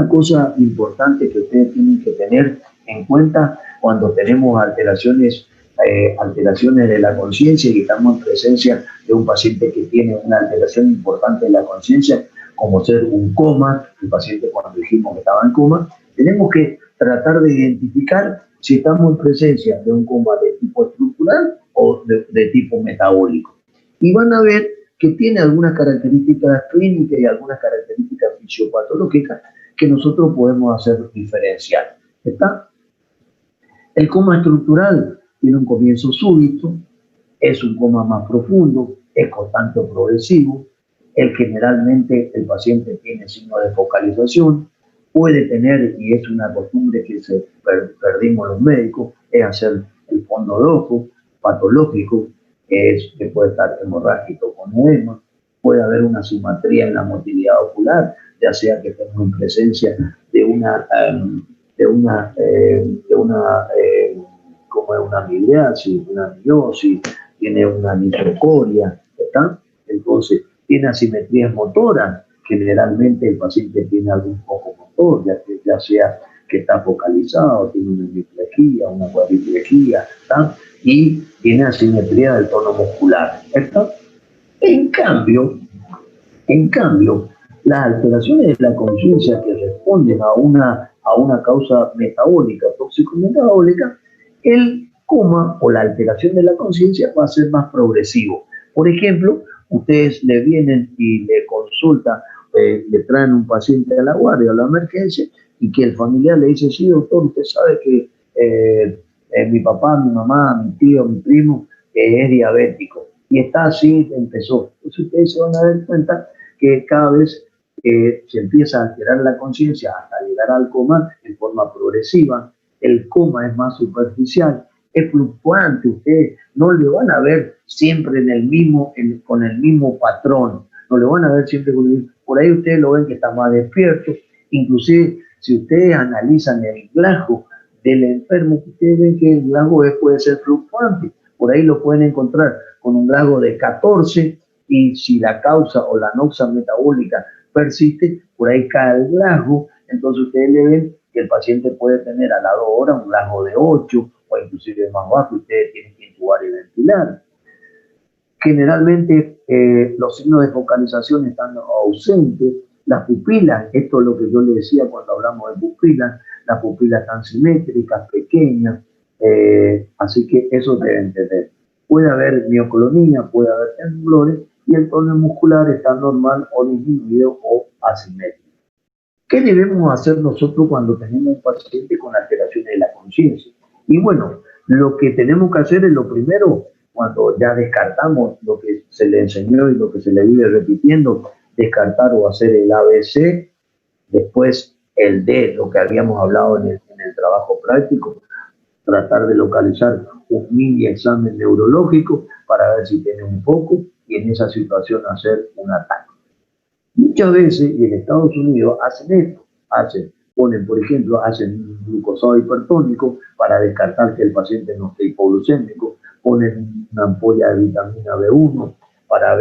cosa importante que ustedes tienen que tener en cuenta cuando tenemos alteraciones de la conciencia y estamos en presencia de un paciente que tiene una alteración importante de la conciencia, como ser un coma, el paciente cuando dijimos que estaba en coma, tenemos que tratar de identificar si estamos en presencia de un coma de tipo estructural o de tipo metabólico. Y van a ver que tiene algunas características clínicas y algunas características fisiopatológicas que nosotros podemos hacer diferencial. ¿Está? El coma estructural tiene un comienzo súbito, es un coma más profundo, es constante o progresivo, generalmente el paciente tiene signos de focalización, puede tener, y es una costumbre que perdimos los médicos, es hacer el fondo de ojo patológico, que puede estar hemorrágico con edema, puede haber una asimetría en la motilidad ocular, ya sea que estemos en presencia de una como es una midriasis, una miosis, tiene una nitrocoria, ¿está? Entonces, tiene asimetrías motoras, generalmente el paciente tiene algún foco motor, ya sea que está focalizado, tiene una hemiplejía, una cuadriplejía, ¿está? Y tiene asimetría del tono muscular, ¿está? En cambio, las alteraciones de la conciencia que responden a una causa metabólica, tóxico-metabólica, el coma o la alteración de la conciencia va a ser más progresivo. Por ejemplo, ustedes le vienen y le consultan, le traen un paciente a la guardia o a la emergencia y que el familiar le dice, sí, doctor, usted sabe que mi papá, mi mamá, mi tío, mi primo es diabético y está así, empezó. Entonces ustedes se van a dar cuenta que cada vez se empieza a alterar la conciencia hasta llegar al coma en forma progresiva. El coma es más superficial, es fluctuante, ustedes no le van a ver siempre con el mismo patrón, no le van a ver siempre con el mismo. Por ahí ustedes lo ven que está más despierto, inclusive si ustedes analizan el GLASGO del enfermo, ustedes ven que el GLASGO puede ser fluctuante, por ahí lo pueden encontrar con un GLASGO de 14 y si la causa o la noxa metabólica persiste, por ahí cae el GLASGO, entonces ustedes le ven que el paciente puede tener a las 2 horas un GLASGO de 8 o inclusive más bajo, ustedes tienen que intubar y ventilar. Generalmente los signos de focalización están ausentes, las pupilas, esto es lo que yo le decía cuando hablamos de pupilas, las pupilas están simétricas, pequeñas, así que eso deben entender. Puede haber mioclonía, puede haber temblores y el tono muscular está normal o disminuido o asimétrico. ¿Qué debemos hacer nosotros cuando tenemos un paciente con alteraciones de la conciencia? Y bueno, lo que tenemos que hacer es lo primero, cuando ya descartamos lo que se le enseñó y lo que se le vive repitiendo, descartar o hacer el ABC, después el D, lo que habíamos hablado en el trabajo práctico, tratar de localizar un mini examen neurológico para ver si tiene un foco y en esa situación hacer un ataque. Muchas veces, y en Estados Unidos hacen esto, ponen, por ejemplo, hacen un glucosado hipertónico para descartar que el paciente no esté hipoglucémico, ponen una ampolla de vitamina B1 para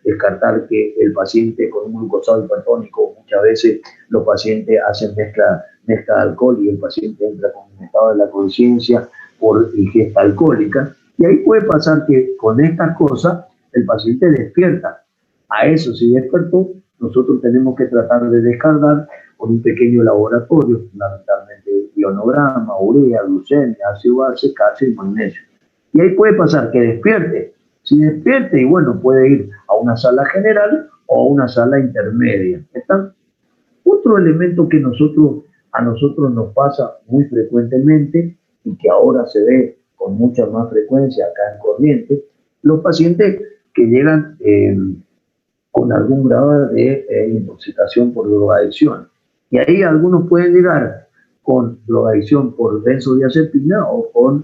descartar que el paciente con un glucosado hipertónico, muchas veces los pacientes hacen mezcla de alcohol y el paciente entra con un estado de la conciencia por ingesta alcohólica, y ahí puede pasar que con estas cosas el paciente despierta. A eso si despertó, nosotros tenemos que tratar de descargar con un pequeño laboratorio, fundamentalmente ionograma, urea, glucemia, ácido base, calcio y magnesio. Y ahí puede pasar que despierte. Si despierte, y bueno, puede ir a una sala general o a una sala intermedia. ¿Está? Otro elemento que a nosotros nos pasa muy frecuentemente y que ahora se ve con mucha más frecuencia acá en Corrientes, los pacientes que llegan con algún grado de intoxicación por drogadicción. Y ahí algunos pueden llegar con drogadicción por benzodiazepina o con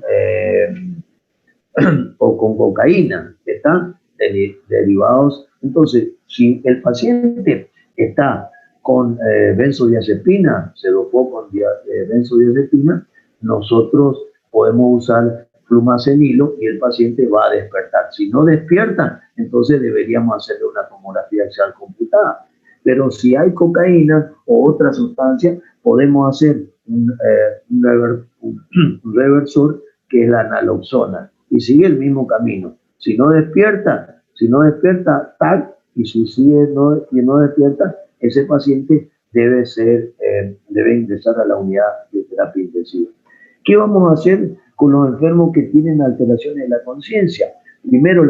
cocaína, que están derivados. Entonces, si el paciente está con benzodiazepina, se dopó con benzodiazepina, nosotros podemos usar flumacenilo y el paciente va a despertar. Si no despierta, entonces deberíamos hacerle una tomografía axial computada. Pero si hay cocaína o otra sustancia, podemos hacer un reversor que es la naloxona y sigue el mismo camino. Si no despierta, tac, y si sigue no despierta, ese paciente debe ingresar a la unidad de terapia intensiva. ¿Qué vamos a hacer con los enfermos que tienen alteraciones de la conciencia? Primero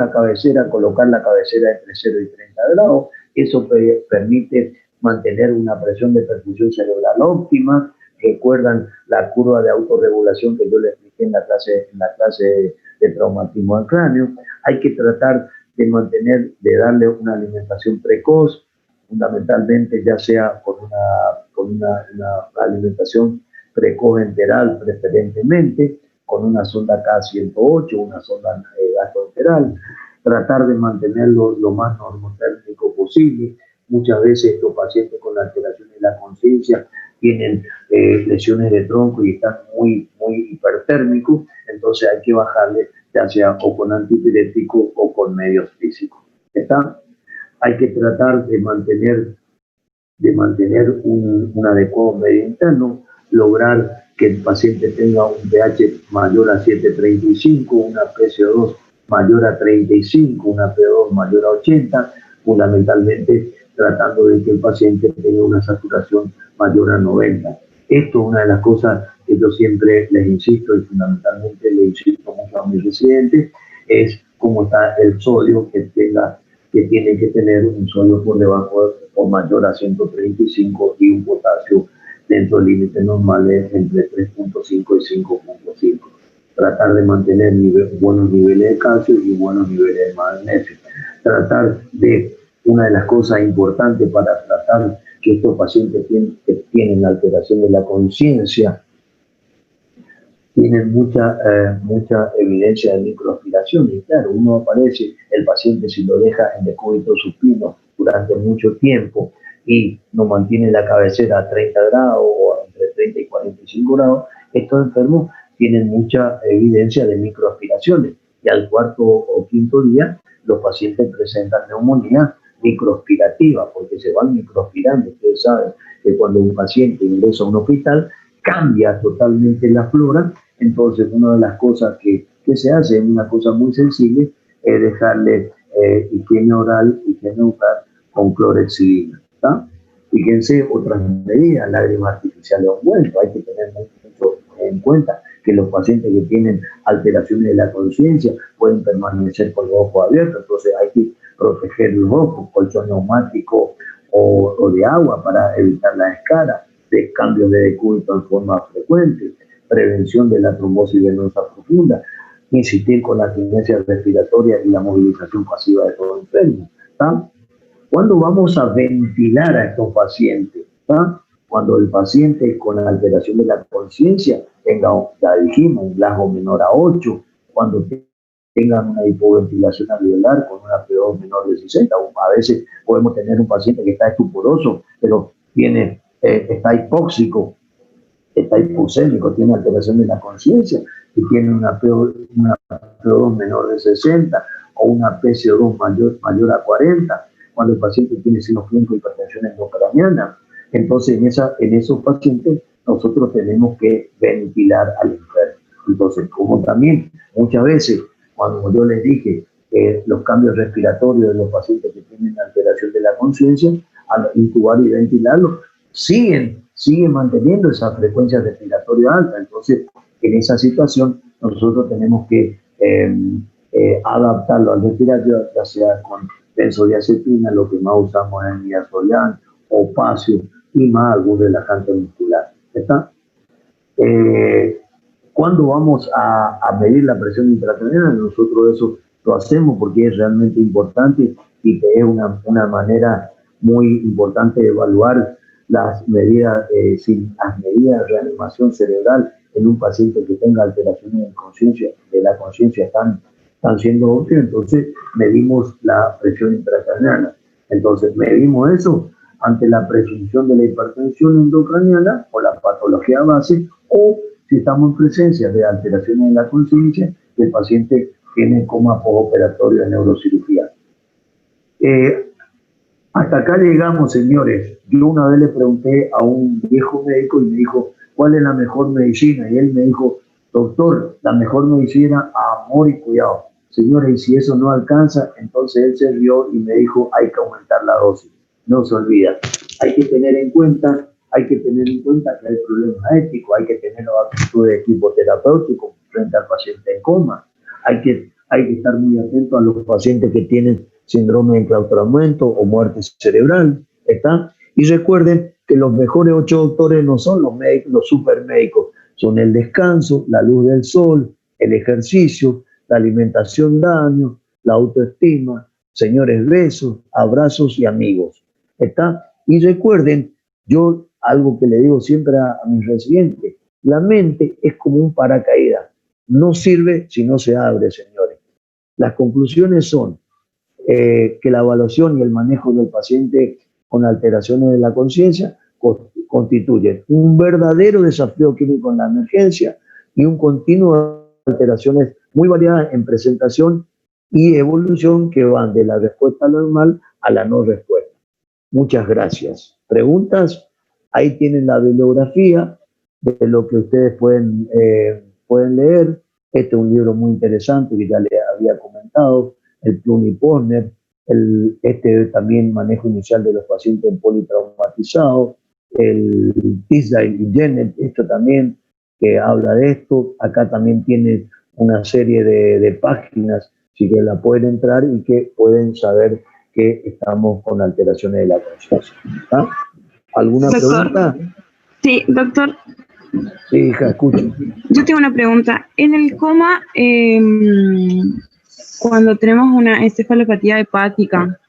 colocar la cabecera entre 0 y 30 grados. Eso permite mantener una presión de perfusión cerebral óptima. Recuerdan la curva de autorregulación que yo les expliqué en la clase de traumatismo al cráneo. Hay que tratar de darle una alimentación precoz, fundamentalmente ya sea con una alimentación precoz enteral preferentemente, con una sonda K108, una sonda gastroenteral, tratar de mantenerlo lo más normotérmico posible. Muchas veces estos pacientes con alteraciones de la conciencia tienen lesiones de tronco y están muy hipertérmicos, entonces hay que bajarle, ya sea o con antipirético o con medios físicos. ¿Está? Hay que tratar de mantener un adecuado medio interno, lograr que el paciente tenga un pH mayor a 7,35, una PCO2 mayor a 35, una PO2 mayor a 80, fundamentalmente tratando de que el paciente tenga una saturación mayor a 90. Esto es una de las cosas que yo siempre les insisto y fundamentalmente le insisto mucho a mis residentes, es cómo está el sodio que tiene que tener un sodio por debajo o mayor a 135 y un potasio dentro de límites normales entre 3.5 y 5.5. Tratar de mantener buenos niveles de calcio y buenos niveles de magnesio. Tratar de una de las cosas importantes para tratar que estos pacientes que tienen alteración de la conciencia tienen mucha evidencia de microaspiración. Y claro, uno aparece, el paciente si lo deja en decúbito supino durante mucho tiempo y no mantiene la cabecera a 30 grados o entre 30 y 45 grados, estos enfermos tienen mucha evidencia de microaspiraciones. Y al cuarto o quinto día, los pacientes presentan neumonía microaspirativa, porque se van microaspirando. Ustedes saben que cuando un paciente ingresa a un hospital, cambia totalmente la flora. Entonces, una de las cosas que se hace, una cosa muy sensible, es dejarle higiene oral, higiene bucal con clorexidina. Fíjense otras medidas, lágrimas artificiales o ungüento. Hay que tener mucho en cuenta que los pacientes que tienen alteraciones de la conciencia pueden permanecer con los ojos abiertos, entonces hay que proteger los ojos, colchón neumático o de agua para evitar la escara, de cambios de decúbito en forma frecuente, prevención de la trombosis venosa profunda, insistir con la abstinencia respiratoria y la movilización pasiva de todo enfermo. ¿Cuándo vamos a ventilar a estos pacientes? Cuando el paciente con la alteración de la conciencia tenga, ya dijimos, un Glasgow menor a 8, cuando tengan una hipoventilación alveolar con una PO menor de 60, o a veces podemos tener un paciente que está estuporoso, pero está hipóxico, está hipoxémico, tiene alteración de la conciencia y tiene una PO2 menor de 60 o una PCO2 mayor a 40, cuando el paciente tiene signos clínicos de hipertensión endocraniana. Entonces, en esos pacientes nosotros tenemos que ventilar al enfermo. Entonces, como también muchas veces, cuando yo les dije que los cambios respiratorios de los pacientes que tienen alteración de la conciencia, al intubar y ventilarlo, siguen manteniendo esa frecuencia respiratoria alta. Entonces, en esa situación, nosotros tenemos que adaptarlo al respiratorio, ya sea con benzodiazepina, lo que más usamos es midazolam, opacio y más algún relajante muscular. ¿Está? ¿Cuándo vamos a medir la presión intracraniana? Nosotros eso lo hacemos porque es realmente importante y es una manera muy importante de evaluar las medidas de reanimación cerebral en un paciente que tenga alteraciones de la conciencia están siendo óptimas. Entonces medimos la presión intracraniana. Entonces medimos eso ante la presunción de la hipertensión endocraniana o la patología base, o si estamos en presencia de alteraciones de la conciencia, el paciente tiene coma postoperatorio de neurocirugía. Hasta acá llegamos, señores. Yo una vez le pregunté a un viejo médico y me dijo, ¿cuál es la mejor medicina? Y él me dijo, doctor, la mejor medicina, amor y cuidado. Señores, y si eso no alcanza, entonces él se rió y me dijo, hay que aumentar la dosis. No se olvida. Hay que tener en cuenta que hay problemas éticos, hay que tener los actitudes de equipo terapéutico frente al paciente en coma. Hay que estar muy atento a los pacientes que tienen síndrome de enclaustramiento o muerte cerebral. ¿Está? Y recuerden que los mejores 8 doctores no son los médicos, los supermédicos, son el descanso, la luz del sol, el ejercicio, la alimentación daño, la autoestima, señores, besos, abrazos y amigos. ¿Está? Y recuerden, yo algo que le digo siempre a mis residentes, la mente es como un paracaídas, no sirve si no se abre, señores. Las conclusiones son que la evaluación y el manejo del paciente con alteraciones de la conciencia constituyen un verdadero desafío clínico en la emergencia y un continuo de alteraciones muy variadas en presentación y evolución que van de la respuesta normal a la no respuesta. Muchas gracias. ¿Preguntas? Ahí tienen la bibliografía de lo que ustedes pueden leer. Este es un libro muy interesante que ya les había comentado, el Pluney-Posner, también manejo inicial de los pacientes politraumatizados, el Tisdale y Jennett, esto también que habla de esto. Acá también tiene una serie de páginas, si que la pueden entrar y que pueden saber que estamos con alteraciones de la conciencia. ¿Ah? ¿Alguna pregunta? Sí, doctor. Sí, hija, escucho. Yo tengo una pregunta. En el coma, cuando tenemos una encefalopatía hepática,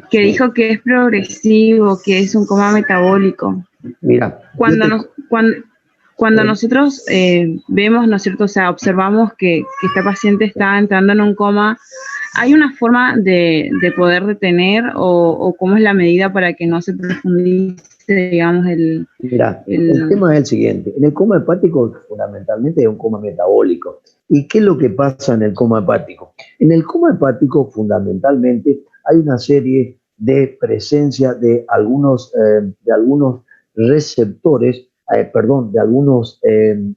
que dijo que es progresivo, que es un coma metabólico. Mira, Cuando nosotros vemos, ¿no es cierto? O sea, observamos que esta paciente está entrando en un coma, ¿hay una forma de poder detener o cómo es la medida para que no se profundice, digamos, Mira, el tema es el siguiente. En el coma hepático, fundamentalmente, es un coma metabólico. ¿Y qué es lo que pasa en el coma hepático? En el coma hepático, fundamentalmente, hay una serie de presencia de algunos receptores, de algunos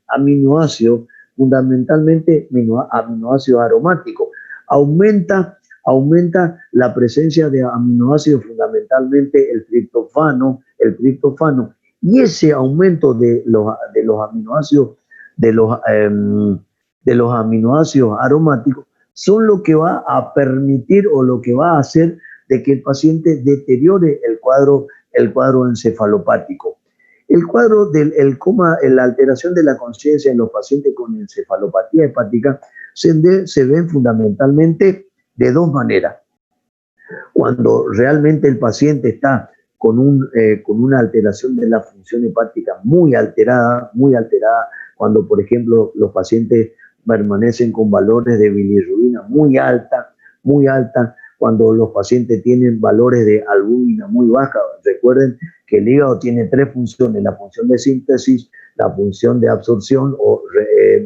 aminoácidos, fundamentalmente aminoácidos aromáticos. Aumenta la presencia de aminoácidos, fundamentalmente el triptofano, y ese aumento de los aminoácidos, de los aminoácidos aromáticos, son lo que va a permitir o lo que va a hacer de que el paciente deteriore el cuadro encefalopático. El cuadro del coma, la alteración de la conciencia en los pacientes con encefalopatía hepática se ven fundamentalmente de dos maneras. Cuando realmente el paciente está con una alteración de la función hepática muy alterada, cuando por ejemplo los pacientes permanecen con valores de bilirrubina muy alta, cuando los pacientes tienen valores de albúmina muy baja. Recuerden que el hígado tiene tres funciones: la función de síntesis, la función de absorción o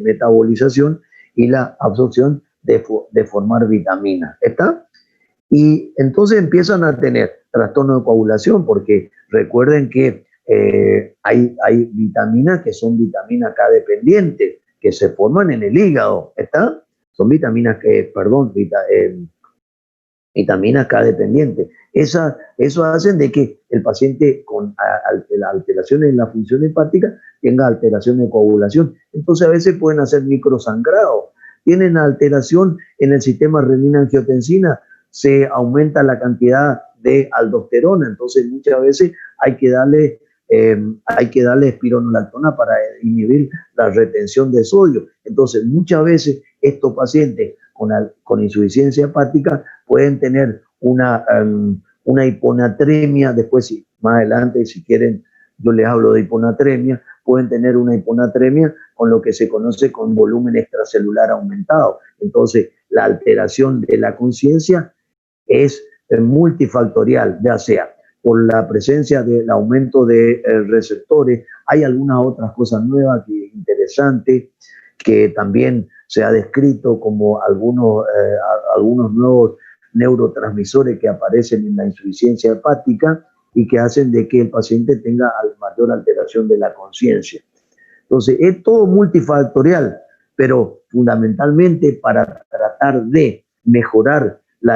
metabolización y la absorción de formar vitaminas. ¿Está? Y entonces empiezan a tener trastorno de coagulación, porque recuerden que hay vitaminas que son vitaminas K dependientes, que se forman en el hígado, ¿está? Son vitaminas vitaminas K dependientes. Eso hacen de que el paciente con alteraciones en la función hepática tenga alteraciones de coagulación. Entonces a veces pueden hacer microsangrados. Tienen alteración en el sistema renina-angiotensina, se aumenta la cantidad de aldosterona, entonces muchas veces hay que darle espironolactona para inhibir la retención de sodio. Entonces muchas veces estos pacientes con insuficiencia hepática pueden tener una hiponatremia. Después, más adelante, si quieren, yo les hablo de hiponatremia. Pueden tener una hiponatremia con lo que se conoce con volumen extracelular aumentado. Entonces, la alteración de la conciencia es multifactorial, ya sea por la presencia del aumento de receptores. Hay algunas otras cosas nuevas que interesantes, que también se ha descrito como algunos nuevos neurotransmisores que aparecen en la insuficiencia hepática y que hacen de que el paciente tenga mayor alteración de la conciencia. Entonces, es todo multifactorial, pero fundamentalmente para tratar de mejorar la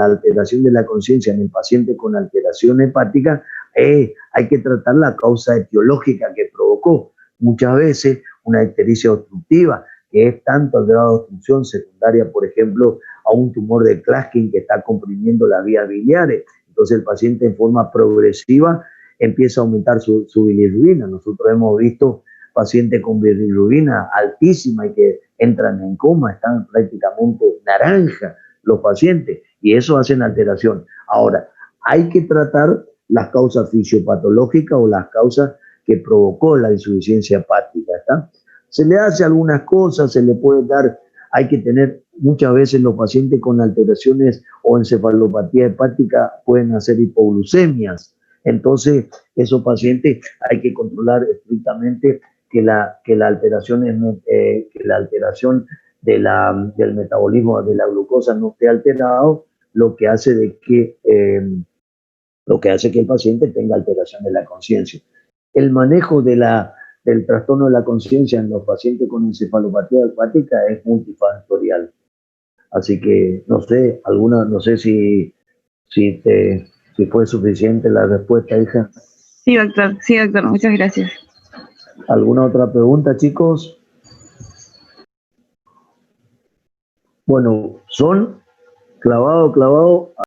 alteración de la conciencia en el paciente con alteración hepática, hay que tratar la causa etiológica que provocó. Muchas veces una ictericia obstructiva, que es tanto el grado de obstrucción secundaria, por ejemplo, a un tumor de Klatskin que está comprimiendo las vías biliares. Entonces el paciente en forma progresiva empieza a aumentar su bilirrubina. Nosotros hemos visto pacientes con bilirrubina altísima y que entran en coma, están prácticamente naranja los pacientes, y eso hacen alteración. Ahora, hay que tratar las causas fisiopatológicas o las causas que provocó la insuficiencia hepática, ¿está? Se le hace algunas cosas, se le puede dar, hay que tener, muchas veces los pacientes con alteraciones o encefalopatía hepática pueden hacer hipoglucemias. Entonces, esos pacientes hay que controlar estrictamente que la alteración del metabolismo de la glucosa no esté alterado, lo que hace que el paciente tenga alteración de la conciencia. El manejo del trastorno de la conciencia en los pacientes con encefalopatía hepática es multifactorial. Así que no sé si fue suficiente la respuesta, hija. Sí, doctor, muchas gracias. ¿Alguna otra pregunta, chicos? Bueno, son clavado